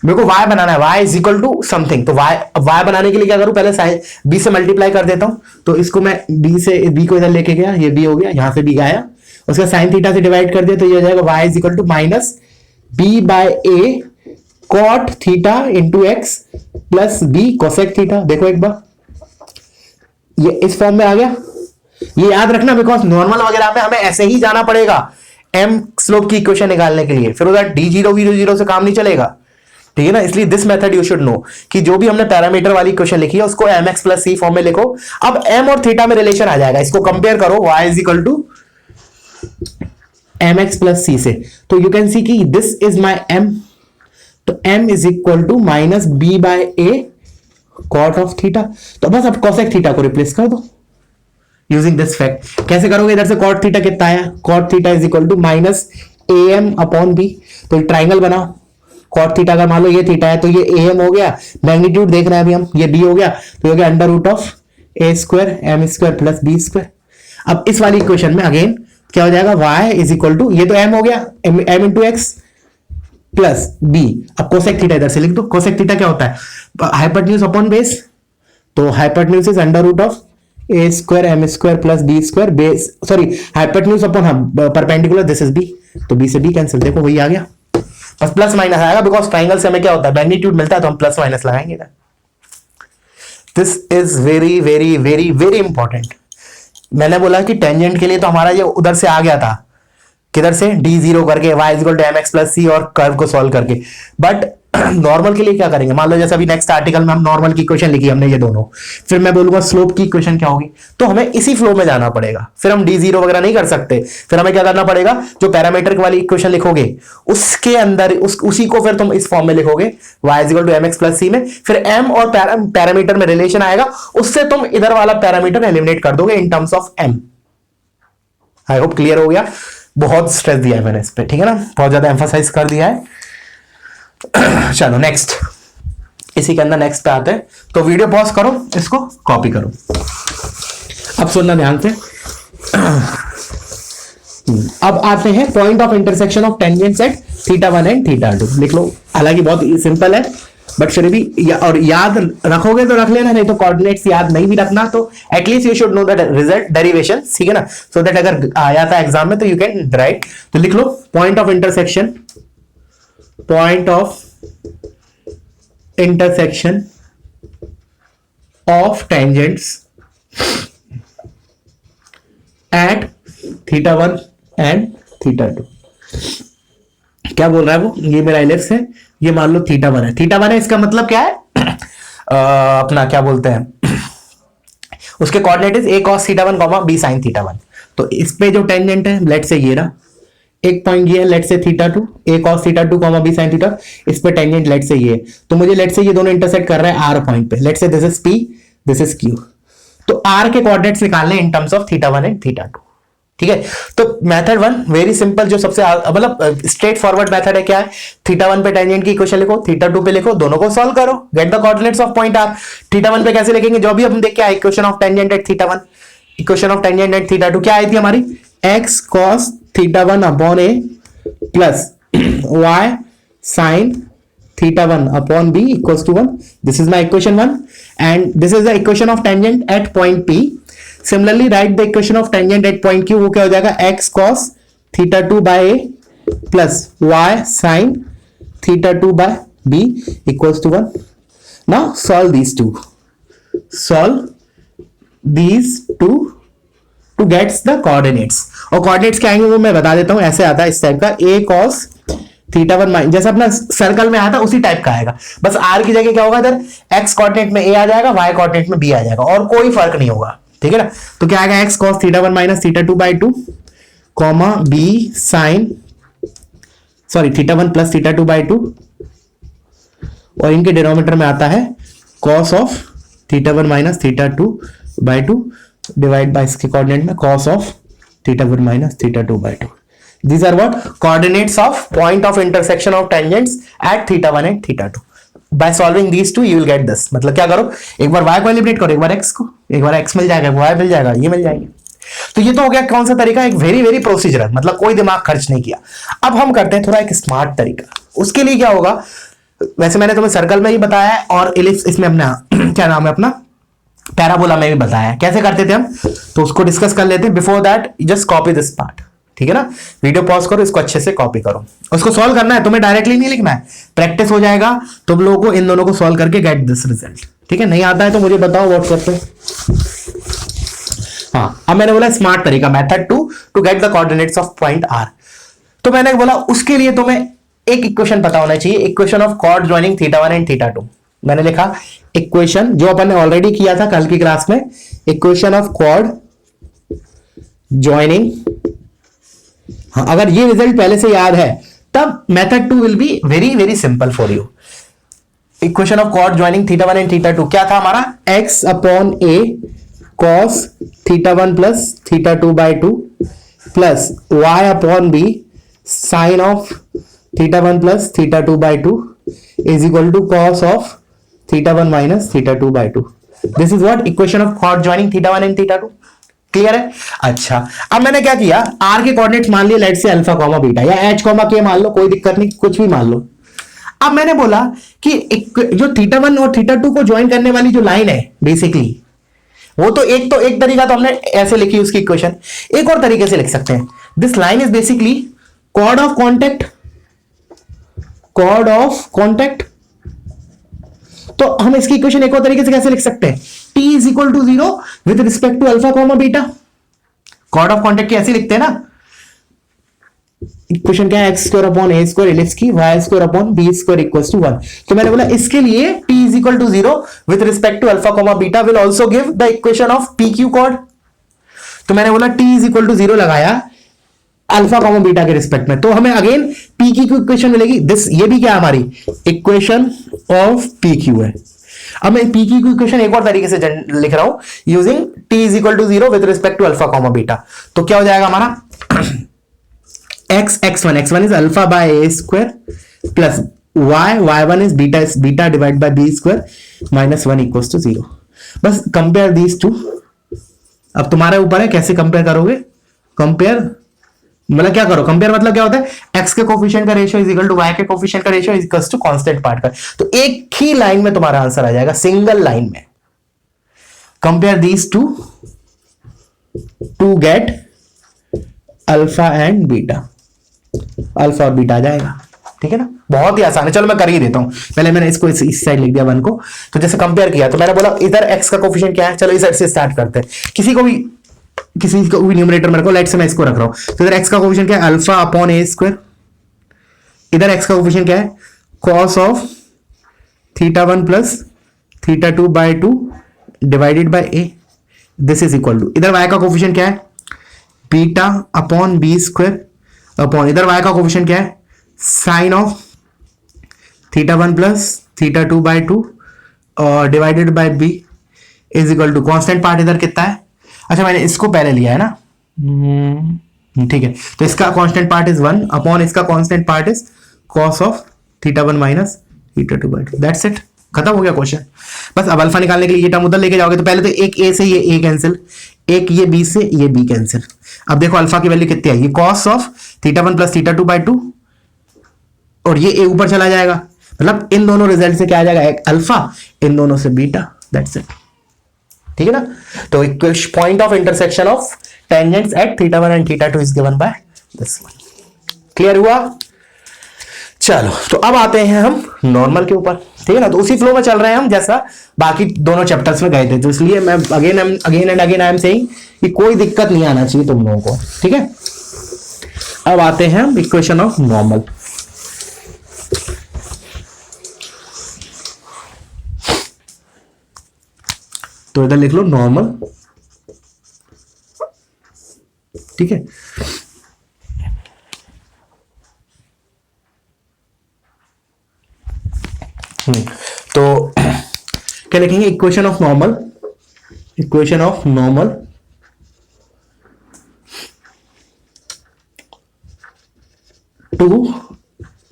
मेरे को y बनाना है, y is equal to something, तो y बनाने के लिए क्या करूं, पहले साइन b से मल्टीप्लाई कर देता हूं, तो इसको मैं b को इधर लेके गया, ये b हो गया, यहां से b आया, उसका साइन थीटा से डिवाइड कर दिया, तो ये हो जाएगा y is equal to minus b by a cot theta into x plus b cosec theta. देखो एक बार ये इस फॉर्म में आ गया, ये याद रखना, बिकॉज नॉर्मल वगैरह में हमें ऐसे ही जाना पड़ेगा m स्लोप की इक्वेशन निकालने के लिए, फिर उधर d जीरो जीरो से काम नहीं चलेगा। ठीक है ना, इसलिए this method you should know कि जो भी हमने पैरामीटर वाली इक्वेशन लिखी है उसको mx प्लस c फॉर्म में लिखो। अब m और थीटा में रिलेशन आ जाएगा, इसको कंपेयर करो y is equal to mx plus c से, तो यू कैन सी कि दिस इज माई m, तो m is equal to minus b by a cot of theta. तो बस अब कोसेक थीटा को रिप्लेस कर दो यूजिंग दिस फैक्ट। कैसे करोगे, इधर से कॉट थीटा कितना आया, cot theta is equal to minus am upon b, तो ट्राइंगल बनाओ, कॉट थीटा का मान लो ये थीटा है, तो ये am हो गया, मैग्नीट्यूड देख रहे हैं अभी हम, ये b हो गया, तो हो गया under root of a square m square plus b square. अब इस वाली इक्वेशन में अगेन क्या हो जाएगा, y इज इक्वल टू, ये तो m हो गया, m into x plus b, अब कोसेक थीटा इधर से लिख दो। कोसेक थीटा क्या होता है, हाइपोटेन्यूज अपॉन बेस, तो hypotenuse is under root of a square m square plus b square, base sorry hypotenuse upon perpendicular, this is b, तो b से b कैंसिल, देखो वही आ गया, बस प्लस माइनस आएगा, बिकॉज ट्राइंगल से हमें क्या होता है, मैग्नीट्यूड मिलता है, तो हम प्लस माइनस लगाएंगे। This is very very very very important. मैंने बोला कि टेंजेंट के लिए तो हमारा ये उधर से आ गया था, किधर से, d जीरो करके y is equal to mx plus c और कर्व को सॉल्व करके, बट नॉर्मल के लिए क्या करेंगे, मान लो जैसे अभी नेक्स्ट आर्टिकल में हम नॉर्मल की इक्वेशन लिखी हमने ये दोनों, फिर मैं बोलूंगा स्लोप की इक्वेशन क्या होगी, तो हमें इसी फ्लो में जाना पड़ेगा, फिर हम d0 वगैरह नहीं कर सकते, फिर हमें क्या करना पड़ेगा, जो पैरामीटर वाली इक्वेशन लिखोगे उसके अंदर उसी को फिर तुम इस फॉर्म में लिखोगे y = mx + c में, फिर m और पैरामीटर में रिलेशन आएगा, उससे तुम इधर वाला पैरामीटर एलिमिनेट कर दोगे इन terms of m। I hope clear हो गया, बहुत स्ट्रेस दिया है मैंने इस पे, ठीक है ना, बहुत ज्यादा एम्फसाइज कर दिया है। चलो नेक्स्ट, इसी के अंदर नेक्स्ट पे आते हैं, तो वीडियो पॉज करो, इसको कॉपी करो, अब सुनना ध्यान से। अब आते हैं point of intersection of tangents at θ1 and θ2, लिख लो, हालांकि बहुत सिंपल है बट फिर भी और याद रखोगे तो रख लेना, नहीं तो कोऑर्डिनेट्स याद नहीं भी रखना तो at least you should know that result derivation, ठीक है ना, सो दैट अगर आया था एग्जाम में तो यू कैन राइट। तो लिख लो point of intersection of tangents at θ1 and θ2। क्या बोल रहा है वो, ये मेरा इलिप्स है, ये मान लो θ1 है, θ1 है, इसका मतलब क्या है अपना क्या बोलते हैं उसके coordinate is a cos θ1, b sin θ1। तो इस पे जो टेंजेंट है लेट से ये रहा, एक पॉइंट ये है लेट से θ2, a cos θ2, b sin θ, इस पे टेंजेंट लेट से ये, तो मुझे लेट से ये दोनों इंटरसेक्ट कर रहे हैं r पॉइंट पे, लेट से this is p, this is q, तो r के कोऑर्डिनेट्स निकालने इन टर्म्स ऑफ θ1 एंड θ2, ठीक है। तो मेथड 1 वेरी सिंपल, जो सबसे मतलब स्ट्रेट फॉरवर्ड मेथड है, क्या है, θ1 पे टेंजेंट की इक्वेशन लिखो, θ2 पे लिखो, दोनों को सॉल्व करो, gate the coordinates of point r। θ1 पे कैसे लिखेंगे, जो भी हम देख के आए equation of tangent at θ1, equation of tangent at θ2 क्या आई थी हमारी, x cos θ1 upon a plus y sin θ1 upon b equals to 1. This is my equation 1 and this is the equation of tangent at point P. Similarly write the equation of tangent at point Q, वो क्या हो जाएगा, x cos θ2 by a plus y sin θ2 by b equals to 1. Now solve these two to get the coordinates, और coordinates क्या आएंगे वो मैं बता देता हूं, ऐसे आता है इस टाइप का, a cos θ1 जैसा अपना सर्कल में आया था उसी टाइप का आएगा, बस r की जगह क्या होगा, इधर x कोऑर्डिनेट में a आ जाएगा, y कोऑर्डिनेट में b आ जाएगा, और कोई फर्क नहीं होगा, ठीक है ना। तो क्या आएगा, x cos θ1 minus θ2 by 2 comma b sin θ1 plus θ2 by 2, और इनके डिनोमिनेटर में आता है cos of θ1 minus θ2 by 2 divide by इसके कोऑर्डिनेट में cos of θ1 minus θ2 by 2। These are what coordinates of point of intersection of tangents at θ1 and θ2. By solving these two, you will get this. मतलब क्या करो, एक बार y को eliminate करो, एक बार x को, एक बार x मिल जाएगा, y मिल जाएगा, ये मिल जाएगी। तो ये तो हो गया कौन सा तरीका, एक वेरी वेरी प्रोसीजरल, मतलब कोई दिमाग खर्च नहीं किया। अब हम करते हैं थोड़ा एक स्मार्ट तरीका। उसके लिए क्या होगा, वैसे मैंने तुम्हें सर्कल में ही बताया है और इलिप्स इसमें अपना क्या नाम है अपना पैराबोला में भी बताया है, कैसे करते थे हम, तो उसको डिस्कस कर लेते हैं। Before that just copy this part, ठीक है ना, वीडियो पॉज करो, इसको अच्छे से कॉपी करो, उसको सॉल्व करना है, तुम्हें डायरेक्टली नहीं लिखना है, प्रैक्टिस हो जाएगा तुम लोगों को इन दोनों को सॉल्व करके गेट दिस रिजल्ट, ठीक है। नहीं आता है तो मुझे बताओ व्हाट्सएप पे। हाँ, अब मैंने बोला स्मार्ट तरीका, method 2 to get the coordinates of point r। तो मैंने बोला उसके लिए तुम्हें एक इक्वेशन पता होना चाहिए, equation of chord joining θ1 and θ2। मैंने लिखा इक्वेशन जो अपन ने ऑलरेडी किया था कल की क्लास में, इक्वेशन ऑफ कॉर्ड ज्वाइनिंग। हाँ, अगर ये रिजल्ट पहले से याद है तब method 2 will be very very simple for you. Equation of chord joining θ1 and θ2 क्या था हमारा, x upon a cos θ1 plus θ2 by 2 plus y upon b sine of θ1 plus θ2 by 2 is equal to cos of θ1 minus θ2 by 2। This is what equation of chord joining θ1 and θ2। Clear है। अच्छा, अब मैंने क्या किया, r के coordinates मान लिए late से अल्फा कॉमा बीटा या h कॉमा के मान लो, कोई दिक्कत नहीं, कुछ भी मान लो। अब मैंने बोला कि जो θ1 और θ2 को ज्वाइन करने वाली जो लाइन है बेसिकली, वो तो एक तरीका तो हमने ऐसे लिखी उसकी इक्वेशन, एक और तरीके से लिख सकते हैं। This line is basically chord of contact. तो हम इसकी इक्वेशन एक और तरीके से कैसे लिख सकते हैं, t is equal to 0 with respect to alpha comma beta. Chord of contact की ऐसे लिखते हैं ना, इक्वेशन क्या है, x square upon a square ellipse की y square upon b square equals to 1। तो मैंने बोला इसके लिए t is equal to 0 with respect to alpha comma beta will also give the equation of PQ क्यू कॉर्ड। तो मैंने बोला t इज इक्वल टू 0 लगाया अल्फा कॉमा बीटा के रिस्पेक्ट में, तो हमें अगेन पी की इक्वेशन मिलेगी। दिस ये भी क्या हमारी इक्वेशन ऑफ पी क्यू है। अब मैं पी की इक्वेशन एक और तरीके से लिख रहा हूं using t is equal to 0 with respect to alpha comma beta. तो क्या हो जाएगा हमारा x1 is alpha by a square plus y1 is beta divide by b square minus 1 equals to 0। बस कंपेयर दीज टू। अब तुम्हारे ऊपर है कैसे कंपेयर करोगे। कंपेयर मतलब क्या करो, कंपेयर मतलब क्या होता है, x के कोफिशिएंट का ratio is equal to y के कोफिशिएंट का ratio is equal to constant part का। तो एक ही लाइन में तुम्हारा आंसर आ जाएगा, सिंगल लाइन में। Compare these to get alpha and beta, alpha और बीटा आ जाएगा। ठीक है ना, बहुत ही आसान है। चलो मैं कर ही देता हूं, पहले मैंने इसको इस साइड लिख दिया 1 को। तो जैसे कंपेयर किया तो मैंने बोला इधर x का कोफिशिएंट क्या है, चलो इस साइड से स्टार्ट करते हैं। किसी को भी न्यूमरेटर में रखो, लेट्स से मैं इसको रख रहा हूं। तो इधर x का कोफिशिएंट क्या है, अल्फा अपॉन ए स्क्वायर। इधर x का कोफिशिएंट क्या है, cos of θ1 plus θ2 by 2 divided by a। This is equal to, इधर y का कोफिशिएंट क्या है, beta upon b square upon, इधर y का कोफिशिएंट क्या है, साइन ऑफ θ1 प्लस θ2 बाय 2 और divided by b is equal to constant part इधर कितना है। अच्छा मैंने इसको पहले लिया है ना, ठीक है। तो इसका कांस्टेंट पार्ट इज 1 अपॉन इसका constant part is cos of θ1 minus θ2 by 2। That's it, खत्म हो गया क्वेश्चन। बस अब अल्फा निकालने के लिए ये टर्म उधर लेके जाओगे तो पहले तो एक a से ये a कैंसिल, एक ये b से ये b कैंसिल। अब देखो अल्फा की वैल्यू कितनी आएगी, cos ऑफ θ1 प्लस θ2 बाय 2 और ये a ऊपर चला जाएगा, मतलब इन दोनों रिजल्ट से क्या आ जाएगा, एक अल्फा, इन दोनों से बीटा। दैट्स इट, ठीक है ना। तो point of intersection of tangents at θ1 and θ2 is given by this one. Clear हुआ। चलो तो अब आते हैं हम नॉर्मल के ऊपर, ठीक है ना। तो उसी फ्लो में चल रहे हैं हम जैसा बाकी दोनों चैप्टर्स में गए थे। तो इसलिए मैं again and again I am saying कि कोई दिक्कत नहीं आना चाहिए तुम लोगों को, ठीक है। अब आते हैं हम इक्वेशन ऑफ नॉर्मल। तो इधर लिख लो नॉर्मल, ठीक है। तो क्या लिखेंगे, equation of normal, equation of normal to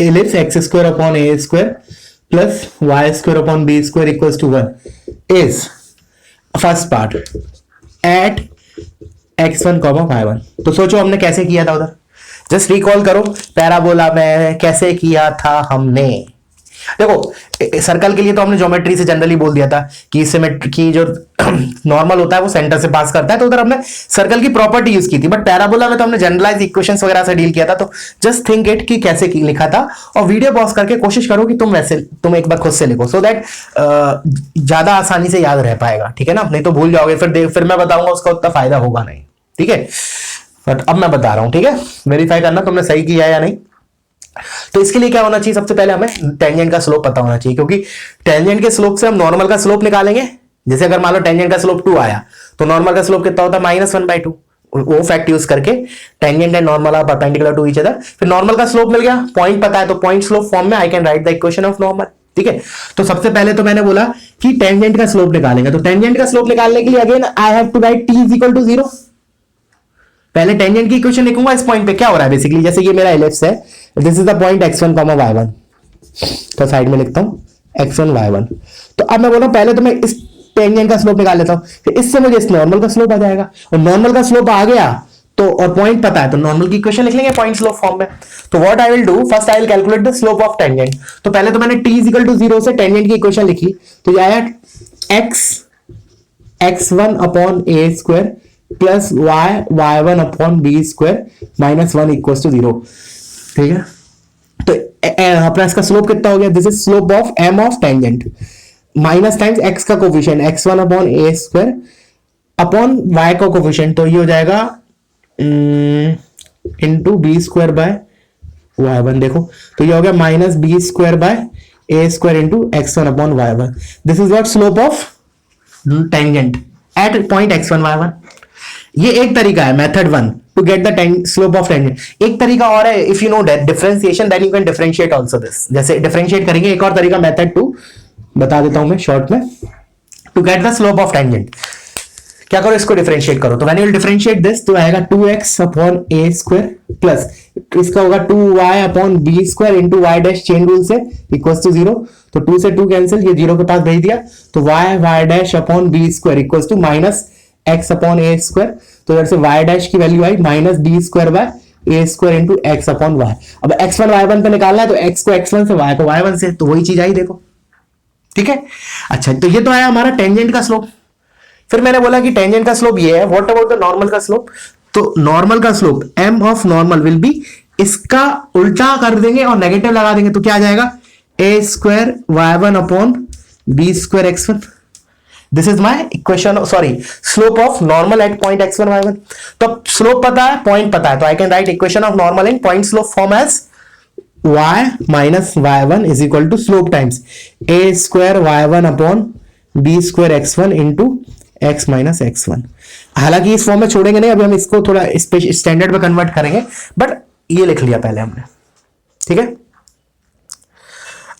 ellipse x square upon a square plus y square upon b square equals to 1 is first part at x1 y1। तो सोचो हमने कैसे किया था उधर, जस्ट रिकॉल करो पैराबोला में कैसे किया था हमने। देखो सर्कल के लिए तो हमने ज्योमेट्री से जनरली बोल दिया था कि सिमेट्री की जो नॉर्मल होता है वो सेंटर से पास करता है, तो उधर हमने सर्कल की प्रॉपर्टी यूज की थी। बट पैराबोला में तो हमने जनरलाइज इक्वेशंस वगैरह से डील किया था। तो जस्ट थिंक इट कि कैसे लिखा था, और वीडियो पॉज करके कोशिश करो कि तुम एक बार खुद से लिखो, सो दैट ज्यादा आसानी से याद रह पाएगा, ठीक है ना। नहीं तो भूल जाओगे, फिर मैं बताऊंगा उसका उतना फायदा होगा नहीं, ठीक है। बट अब मैं बता रहा हूं, ठीक है। वेरीफाई करना तुमने सही किया या नहीं। तो इसके लिए क्या होना चाहिए, सबसे पहले हमें टेंजेंट का स्लोप पता होना चाहिए, क्योंकि टेंजेंट के स्लोप से हम नॉर्मल का स्लोप निकालेंगे। जैसे अगर मान लो टेंजेंट का स्लोप 2 आया तो नॉर्मल का स्लोप कितना होता है, -1/2। वो फैक्ट यूज करके tangent and normal are perpendicular to each other. फिर नॉर्मल का स्लोप मिल गया, पॉइंट पता है, तो पॉइंट स्लोप फॉर्म में I can write the equation of normal, ठीक है। तो सबसे पहले तो मैंने बोला कि टेंजेंट का स्लोप निकालेंगे। तो टेंजेंट का स्लोप निकालने के लिए again I have to write t is equal to 0। पहले टेंजेंट की इक्वेशन लिखूंगा। इस पॉइंट पे क्या हो रहा है, बेसिकली जैसे ये मेरा एलिप्स है, this is the point x1 y1, तो साइड में लिखता हूं x1 y1। तो अब मैं बोल रहा हूं पहले तो मैं इस टेंजेंट का स्लोप निकाल लेता हूं, फिर इससे मुझे इस नॉर्मल का स्लोप आ जाएगा, और नॉर्मल का स्लोप आ गया तो और पॉइंट पता है तो नॉर्मल की इक्वेशन लिख लेंगे पॉइंट स्लोप फॉर्म में। तो what I will do, first I will calculate the slope of tangent. तो पहले तो मैंने t इज इक्वल टू 0 से टेंजेंट की इक्वेशन लिखी, तो ये आया x1 upon a square plus y1 upon b square minus 1 equal to 0, ठीक है। तो अपना इसका स्लोप कितना हो गया, this is slope of m of tangent minus times x का coefficient x1 upon a square upon y का कोफिशिएंट, तो ये हो जाएगा into B square bye y1 देखो, तो ये हो गया minus b square by a square into x1 upon y1. This is what slope of tangent at point x1 y1. ये एक तरीका है, method one, to get the slope of tangent. एक तरीका और है, if you know that differentiation then you can differentiate also this. जैसे differentiate करेंगे, एक और तरीका मेथड टू बता देता हूं मैं शॉर्ट में. To get the slope of tangent क्या करो, इसको डिफरेंशिएट करो. तो when you will differentiate this, तो आएगा 2x upon a square plus इसका होगा 2y upon b square into y dash chain rule से इक्वल्स टू 0. तो 2 से 2 कैंसिल, ये 0 के पास भेज दिया. तो y dash upon b square equals to minus x upon a square. तो इधर से y डैश की वैल्यू आई minus b square by a square into x upon y. अब x1 y1 पे निकालना है, तो x को x1 से y को y1 से, तो वही चीज आई देखो. ठीक है. अच्छा, तो ये तो आया हमारा टेंजेंट का स्लोप. फिर मैंने बोला कि टेंजेंट का स्लोप ये है. व्हाट अबाउट द नॉर्मल का स्लोप? तो नॉर्मल का slope m of normal will be, इसका उल्टा कर देंगे और नेगेटिव लगा देंगे, तो क्या आ जाएगा, a square y1 upon b square x1. This is my equation, sorry slope of normal at point x1 y1. तो स्लोप पता है, पॉइंट पता है, तो I can write equation of normal in point slope form as y minus y1 is equal to slope times a square y1 upon b square x1 into x minus x1. हालांकि इस form में छोड़ेंगे नहीं, अभी हम इसको थोड़ा standard में कन्वर्ट करेंगे, बट ये लिख लिया पहले हमने. ठीक है.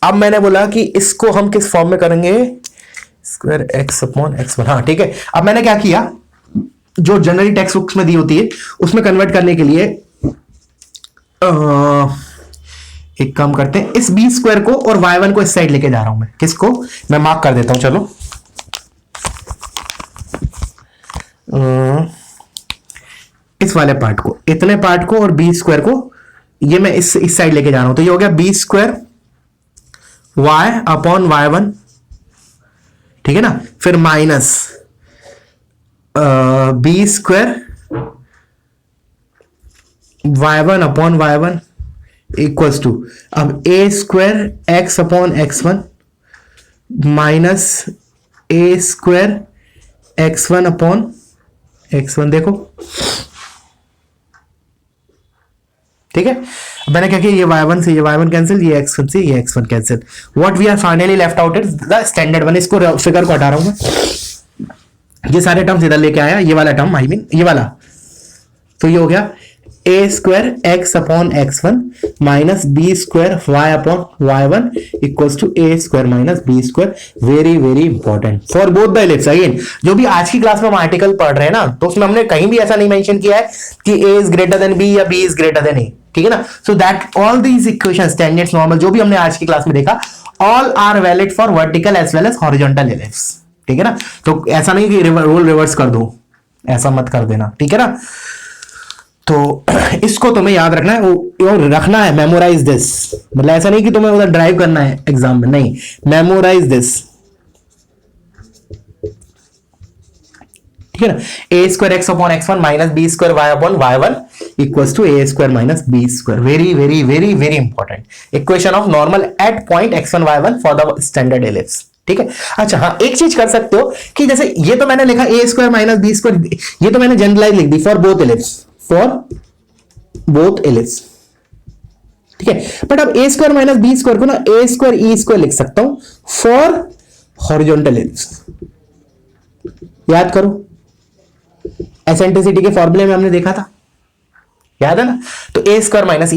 अब मैंने बोला कि इसको हम किस फॉर्म में करेंगे, स्क्वायर x अपॉन x1. हाँ ठीक है. अब मैंने क्या किया, जो जनरली टेक्स्ट बुक्स में दी होती है उसमें कन्वर्ट करने के लिए एक काम करते हैं, इस बी स्क्वायर को और y1 को इस साइड लेके जा रहा हूं मैं. किसको, मैं मार्क कर देता हूं. चलो इस वाले पार्ट को, इतने पार्ट को और बी स्क्वायर को, ये मैं इस साइड लेके जा रहा हूं. तो ये हो गया b square y upon y1. ठीक है ना. फिर minus b square y1 upon y1 equals to, अब a square x upon x1 minus a square x1 upon x1. देखो ठीक है. मैंने क्या किया, ये y1 से ये y1 कैंसिल, ये x1 से ये x1 cancel. What we are finally left out is the standard one. इसको फिगर को हटा रहा हूं मैं, ये सारे टर्म्स इधर लेके आया, ये वाला टर्म आई मीन ये वाला. तो ये हो गया a square x upon x1 minus b square y upon y1 equals to a square minus b square. Very very important for both the ellipse. Again जो भी आज की क्लास में हम आर्टिकल पढ़ रहे हैं ना, तो उसमें हमने कहीं भी ऐसा नहीं मेंशन किया है कि a is greater than b या b is greater than a. ठीक है ना. So that all these equations, tangents, normal, जो भी हमने आज की क्लास में देखा, all are valid for vertical as well as horizontal ellipse. ठीक है ना. तो ऐसा नहीं कि रोल रिवर्स कर दो, ऐसा मत कर देना. ठीक है ना. तो इसको तुम्हें याद रखना है, और रखना है, मेमोराइज दिस. मतलब ऐसा नहीं कि तुम्हें उधर ड्राइव करना है एग्जाम में, नहीं, मेमोराइज दिस. ठीक है ना. A square x upon x1 minus b square y upon y1 equals to a square minus b square. Very very very very important equation of normal at point x1 y1 for the standard ellipse. ठीक है. अच्छा हाँ, एक चीज कर सकते हो कि जैसे ये तो मैंने लिखा a square minus b square, ये तो मैंने जनरलाइज लिख दी for both ellipse, for both ellipse. ठीक है. बट अब a square minus b square को ना ए स्क्वायर ई स्क्वायर लिख सकता हूं फॉर हॉरिजॉन्टल इलिप्स. याद करो, एसेंट्रिसिटी के फॉर्मूले में हमने देखा था, याद है ना. तो a square minus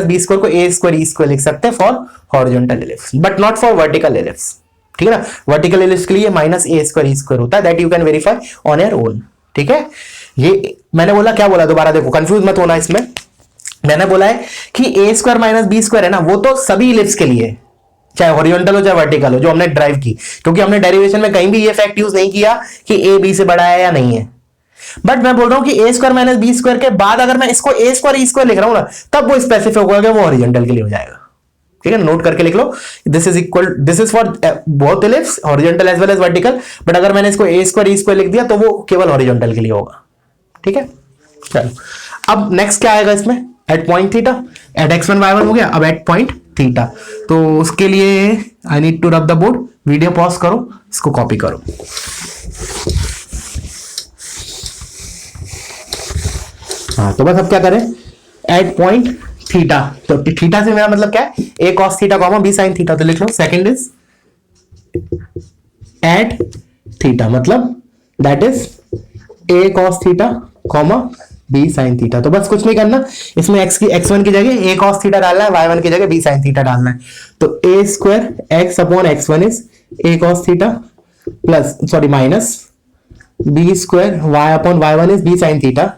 b square को ए स्क्वायर ई स्क्वायर लिख सकते हैं for horizontal ellipse, but not for vertical ellipse. ठीक है ना. वर्टिकल इलिप्स के लिए minus a square E square होता है, that you can verify on your own. ठीक है. ये मैंने बोला, क्या बोला दोबारा देखो, कंफ्यूज मत होना इसमें. मैंने बोला है कि ए स्क्वायर माइनस बी स्क्वायर है ना, वो तो सभी इलिप्स के लिए, चाहे हॉरिजॉन्टल हो चाहे वर्टिकल हो, जो हमने ड्राइव की, क्योंकि हमने डेरिवेशन में कहीं भी ये फैक्ट यूज नहीं किया कि ए बी से बड़ा है या नहीं है. बट मैं बोल रहा हूं कि ए स्क्वायर माइनस बी स्क्वायर के बाद अगर मैं इसको ए स्क्वायर ई स्क्वायर लिख रहा हूं ना, तब वो स्पेसिफिक होगा, वो हॉरिजॉन्टल के लिए हो जाएगा. ठीक है. नोट करके लिख लो, this is for both ellipse, horizontal as well as vertical. But अगर मैंने इसको ए स्क्वायर ई स्क्वायर लिख दिया, तो वो केवल हॉरिजॉन्टल के लिए होगा. ठीक है. चलो, अब नेक्स्ट क्या आएगा इसमें, eight point theta. Eight x1 y1 हो गया, अब एट पॉइंट थीटा. तो उसके लिए I need to rub the board. Video pause करो, इसको कॉपी करो. हाँ, तो बस अब क्या करें, एट पॉइंट थीटा, तो थीटा से मेरा मतलब क्या है, a cos theta comma b sine theta, तो लिख लो सेकंड इज एट थीटा, मतलब that is a cos theta comma b sine theta. तो बस कुछ नहीं करना, इसमें एक्स की x1 की जगह ए कॉस थीटा डालना है, y1 की जगह बी साइन थीटा डालना है। तो a square x upon x1 is a cos theta plus sorry minus b square y upon y1 is b sine theta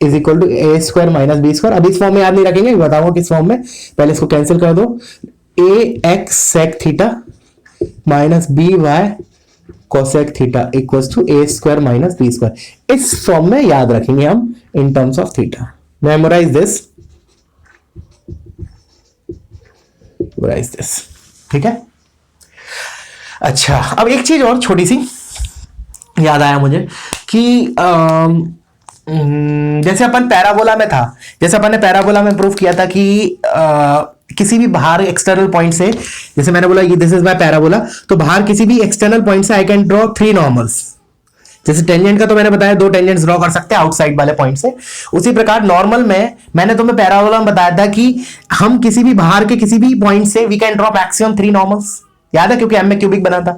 is equal to a square minus b square. अब इस form में याद नहीं रखेंगे, बताऊंगा किस फॉर्म में, पहले इसको कैंसिल कर दो। A x sec theta minus b y cosec theta equals to a square minus b square. इस फॉर्म में याद रखेंगे हम in terms of theta. Memorize this, memorize this, ठीक है। अच्छा, अब एक चीज और छोटी सी याद आया मुझे कि जैसे अपन पैराबोला में था, जैसे अपन ने पैराबोला में प्रूव किया था कि किसी भी बाहर एक्सटर्नल पॉइंट से, जैसे मैंने बोला ये दिस इज माय पैराबोला, तो बाहर किसी भी एक्सटर्नल पॉइंट से आई कैन ड्रॉ 3 नॉर्मल्स। जैसे टेंजेंट का तो मैंने बताया 2 टेंजेंट्स ड्रॉ कर सकते हैं आउटसाइड वाले पॉइंट से, उसी प्रकार नॉर्मल में मैंने तुम्हें पैराबोला में बताया था कि हम किसी भी बाहर के किसी भी पॉइंट से we can draw maximum 3 normals, याद है, क्योंकि एम में क्यूबिक बना था।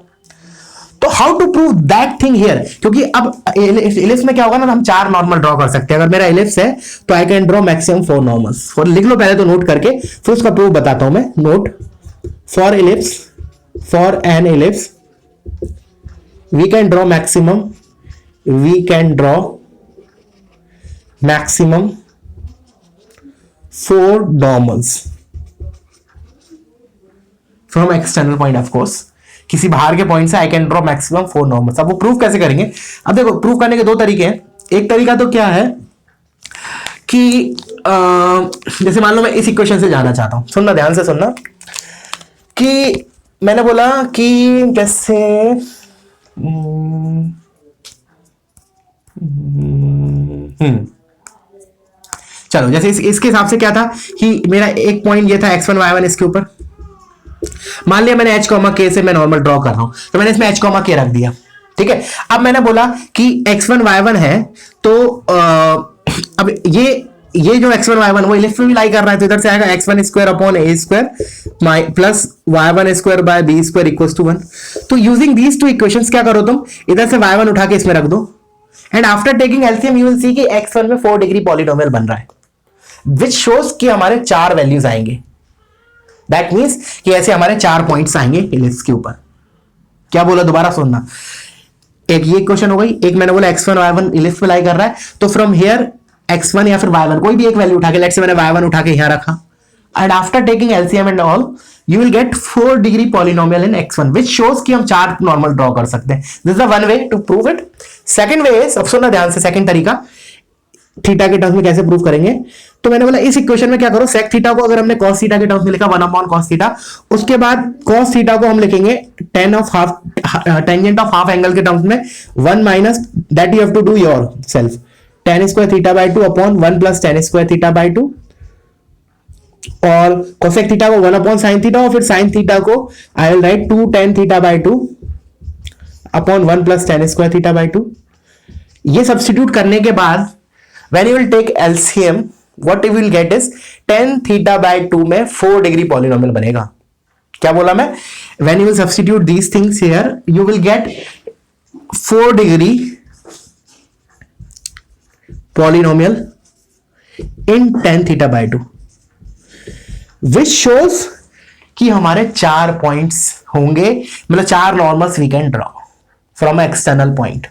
तो how to prove that thing here, क्योंकि अब इलिप्स में क्या होगा ना, हम 4 नॉर्मल ड्रॉ कर सकते हैं। अगर मेरा इलिप्स है तो I can draw maximum 4 normals. लिख लो पहले तो नोट करके, फिर उसका प्रूफ बताता हूं मैं। Note for ellipse, for an ellipse we can draw maximum, we can draw maximum 4 normals from external point. Of course किसी बाहर के पॉइंट से I can draw maximum 4 normals. अब वो प्रूफ कैसे करेंगे? अब देखो, प्रूफ करने के 2 तरीके हैं। एक तरीका तो क्या है कि जैसे मान लो मैं इस इक्वेशन से जाना चाहता हूं, सुनना ध्यान से सुनना, कि मैंने बोला कि जैसे चलो, जैसे इसके हिसाब से क्या था कि मेरा एक पॉइंट ये था x1 y1 इसके ऊपर, मान लिया मैंने h कॉमा k से मैं नॉर्मल ड्रॉ कर रहा हूं, तो मैंने इसमें h कॉमा k रख दिया, ठीक है। अब मैंने बोला कि x1 y1 है, तो अब ये जो x1 y1 वो इलिप्स में भी लाई कर रहा है, तो इधर से आएगा x1 square upon a square plus y1 square by b square equals to 1। तो यूजिंग दीज 2 इक्वेशंस क्या करो तुम, इधर से y1 उठा के इसमें रख दो, and after taking LCM you will see कि x1 में 4 डिग्री पॉलिनोमियल बन रहा है, विच शोज कि हमारे 4 वैल्यूज आएंगे। दैट मींस कि ऐसे हमारे 4 पॉइंट्स आएंगे इलिप्स के ऊपर। क्या बोला, दोबारा सुनना। एक ये क्वेश्चन हो गई, एक मैंने बोला x1 y1 इलिप्स में लाई कर रहा है, तो फ्रॉम हियर x1 या फिर y1 कोई भी एक वैल्यू उठा के, लेट्स से मैंने y1 उठा के यहां रखा, and after taking LCM and all you will get 4 degree polynomial in x1, which shows कि हम 4 नॉर्मल ड्रॉ कर सकते हैं। This is the one way to prove it. Second way is, अब सुनना ध्यान से, सेकंड तरीका थीटा के टर्म्स में कैसे प्रूव करेंगे। तो मैंने बोला इस इक्वेशन में क्या करो, सेक थीटा को अगर हमने कॉस थीटा के टर्म्स में लिखा 1 अपॉन कॉस थीटा, उसके बाद कॉस थीटा को हम लिखेंगे टेंजेंट ऑफ हाफ एंगल के टर्म्स में 1 minus, that you have to do yourself, tan square theta by 2 upon 1 plus tan square theta by 2, और कोसेक थीटा को 1 अपॉन साइन थीटा, और फिर साइन थीटा को I will write 2 tan theta by 2 upon 1 plus tan square theta by 2। ये substitute करने के बाद when you will take LCM what you will get is tan theta by 2 में 4 degree polynomial बनेगा। क्या बोला मैं, when you will substitute these things here you will get 4 degree polynomial in tan theta by 2 which shows कि हमारे 4 points होंगे, मतलब 4 normals we can draw from external point.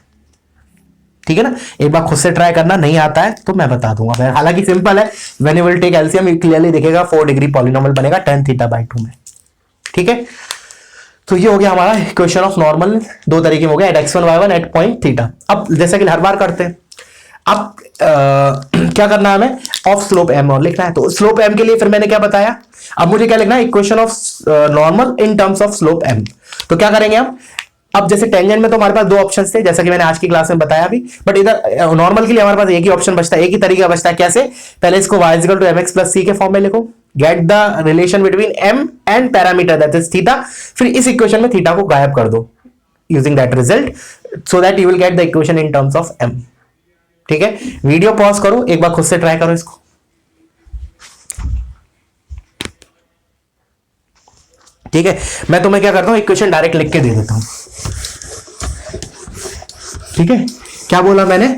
ठीक है ना, एक बार खुद से ट्राई करना, नहीं आता है तो मैं बता दूंगा फिर, हालांकि सिंपल है। When you will take LCM you clearly दिखेगा 4 डिग्री पॉलिनोमियल बनेगा tan थीटा बाय 2 में। ठीक है, तो ये हो गया हमारा इक्वेशन ऑफ नॉर्मल, 2 तरीके में हो गया, eight x1 y1 eight point theta. अब जैसा कि हर बार करते हैं, अब क्या करना है हमें, ऑफ स्लोप m और लिखना है। तो स्लोप m के लिए फिर मैंने क्या बताया, अब मुझे क्या लिखना है, equation of normal in terms of slope m। तो क्या करेंगे हम, अब जैसे टेंजेंट में तो हमारे पास 2 ऑप्शंस थे, जैसा कि मैंने आज की क्लास में बताया भी, बट इधर नॉर्मल के लिए हमारे पास एक ही ऑप्शन बचता है, एक ही तरीका बचता है। कैसे, पहले इसको y equal to mx plus c के फॉर्म में लिखो, get the relation between m and parameter that is theta, फिर इस इक्वेशन में थीटा को गायब कर दो using that result, so that you will get the equation in terms of m। ठीक है, वीडियो पॉज करो, एक बार खुद से ट्राई करो इसको। ठीक है, मैं तुम्हें क्या करता हूं, इक्वेशन डायरेक्ट लिख के दे देता हूं। ठीक है, क्या बोला मैंने,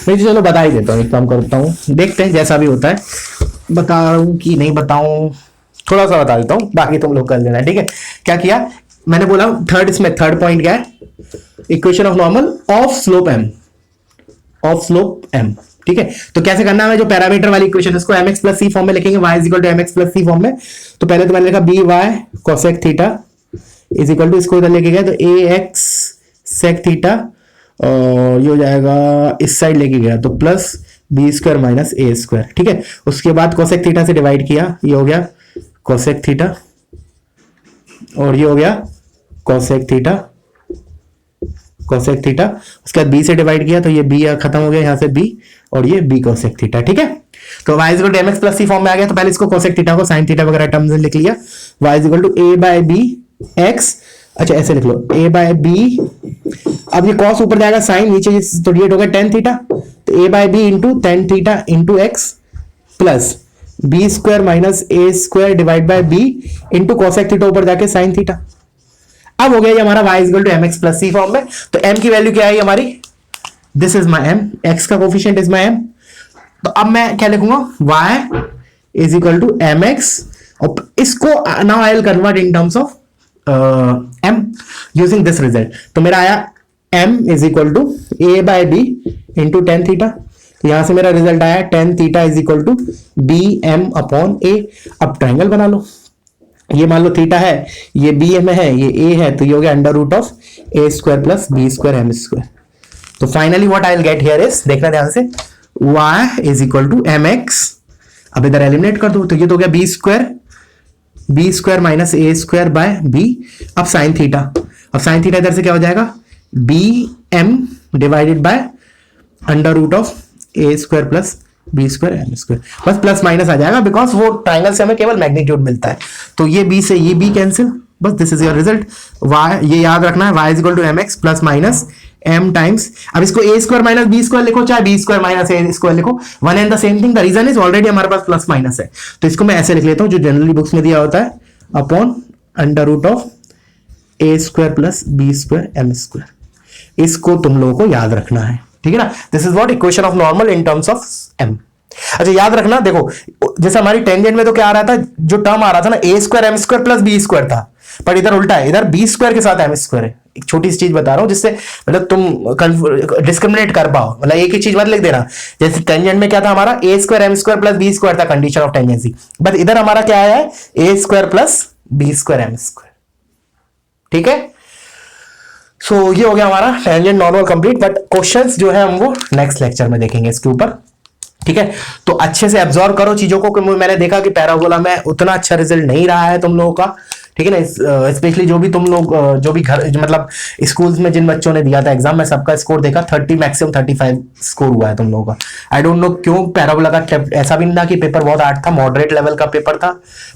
मैं चलो बता ही देता हूँ, एक काम करता हूँ, देखते हैं जैसा भी होता है, बताऊं कि नहीं बताऊं, थोड़ा सा बता देता हूँ, बाकी तुम लोग कर लेना। ठीक है, क्या किया मैंने बोला, इसमें थर्ड पॉइंट क्या है, equation of normal of slope m, of slope m. ठीक है, तो कैसे करना है, जो पैरामीटर वाली इक्वेशन इसको mx प्लस सी फॉर्म में लिखेंगे, y is equal to mx plus c form में। तो पहले तो मैंने लिखा b y cosec theta is equal to, इसको इधर लेके गया तो ए एक्स सेक थीटा, और ये हो जाएगा इस साइड लेके गया तो plus b square minus a square. ठीक है, उसके बाद कोसेक थीटा से डिवाइड किया, ये हो गया कोसेक थीटा, और ये हो गया कोसेक थीटा, कोसेक थीटा। उसके बाद बी से डिवाइड किया तो ये बी खत्म हो गया यहाँ से बी, और ये बी कोसेक थीटा। ठीक है, तो y is equal to mx plus c form में आ गया, तो पहले इसको कोसेक थीटा को साइन थीटा वगैरह टर्म्स में लिख लिया, y is equal to a by b x, अच्छा ऐसे लिख लो a बाय बी, अब ये cos ऊपर जाएगा साइन नीचे, तो ये हो गया टेन थीटा, तो a by b into tan theta into x plus b square minus a square divide by b into cosec theta ऊपर जाके साइन थीटा। अब हो गया ये हमारा y is equal to mx plus c form में, तो m की वैल्यू क्या है हमारी, this is my m, x का कोफिशिएंट इज माई m, तो अब मैं क्या लिखूंगा, y is equal to mx, और इसको now I will convert in terms of m using this result. तो मेरा आया m is equal to a by b into tan theta, तो यहां से मेरा रिजल्ट आया tan theta is equal to b m upon a. अब triangle बना लो, ये मान लो थीटा है, ये बी में है, ये ए है, तो ये हो गया under root of a square plus b square m square. तो finally what I will get here is, देखना ध्यान से, y is equal to m x, अब इधर एलिमिनेट कर दो, तो ये तो हो गया b square minus a square by b. अब साइन थीटा, अब साइन थीटा इधर से क्या हो जाएगा, b m divided by under root of a square plus b square m square, बस प्लस माइनस आ जाएगा, बिकॉज वो ट्राइंगल से हमें केवल मैग्नीट्यूड मिलता है, तो ये बी से ये बी कैंसिल, बस this is your result. y ये याद रखना है, y is equal to m x plus minus m times, अब इसको a square minus b square लिखो, चाहे b square minus a square लिखो, one and the same thing. The reason is already हमारे पास प्लस माइनस है, तो इसको मैं ऐसे लिख लेता हूं जो जनरली बुक्स में दिया होता है, upon under root of a square plus b square m square. इसको तुम लोगों को याद रखना है, ठीक है ना, this is what equation of normal in terms of m। अच्छा याद रखना, देखो जैसे हमारी टेंजेंट में तो क्या आ रहा था, जो टर्म आ रहा था ना, a square m square plus b square था, पर इधर उल्टा है, इधर बी स्क्वायर के साथ एम स्क्वायर है। एक छोटी सी चीज बता रहा हूं जिससे मतलब तुम डिस्क्रिमिनेट कर पाओ, मतलब एक ही चीज मत लिख देना। जैसे टेंजेंट में क्या था हमारा, a square m square plus b square था कंडीशन ऑफ टेंजेंसी, बट इधर हमारा क्या आया है, a square plus b square m square. ठीक है, सो ये हो गया हमारा tangent normal complete, but questions जो है हम वो नेक्स्ट लेक्चर में देखेंगे इसके ऊपर। ठीक है, तो अच्छे से एब्जॉर्व करो चीजों को, कि मैंने देखा कि पैराबोला में उतना अच्छा रिजल्ट नहीं रहा है तुम लोगों का, ठीक है ना, स्पेशली जो भी तुम लोग जो भी घर मतलब स्कूल्स में जिन बच्चों ने दिया था एग्जाम में, सबका स्कोर देखा 30 मैक्सिमम 35 स्कोर हुआ है तुम लोगों का। आई डोंट नो क्यों, पैराबोला का ऐसा भी नहीं था कि पेपर बहुत हार्ड था, मॉडरेट लेवल का पेपर था,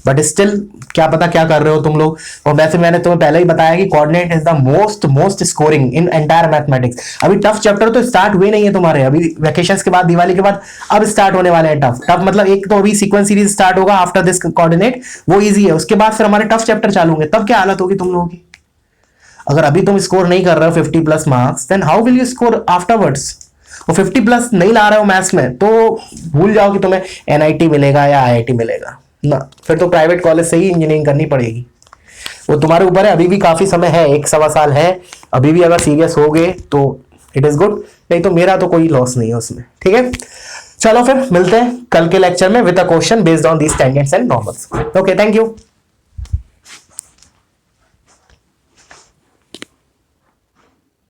बट स्टिल क्या पता क्या कर रहे हो तुम लोग। और वैसे मैंने तुम्हें पहले ही बताया कि coordinate is the most scoring in entire mathematics. अभी टफ चैप्टर तो स्टार्ट हुए नहीं है तुम्हारे, अभी वैकेशंस के बाद, दिवाली के बाद अब स्टार्ट होने वाले हैं टफ मतलब एक तो अभी सीक्वेंस सीरीज स्टार्ट होगा आफ्टर दिस कोऑर्डिनेट, वो इजी है, उसके बाद फिर हमारे टफ चैप्टर चालू होंगे, तब क्या हालत होगी तुम लोगों की। अगर अभी तुम स्कोर नहीं कर रहे हो 50 plus marks, then how will you score afterwards. और 50 प्लस नहीं ला रहे हो मैथ्स में, तो भूल जाओ कि तुम्हें एनआईटी मिलेगा या आईआईटी मिलेगा ना, फिर तो प्राइवेट कॉलेज से ही इंजीनियरिंग करनी पड़ेगी। वो तुम्हारे ऊपर है, अभी भी काफी समय है, 1-1.25 साल है, अभी भी अगर सीरियस हो गए तो इट इज गुड, नहीं तो मेरा तो कोई लॉस नहीं है उसमें। ठीक है, चलो फिर मिलते हैं कल के लेक्चर में with a question based on these tangents and normals. Okay, thank you.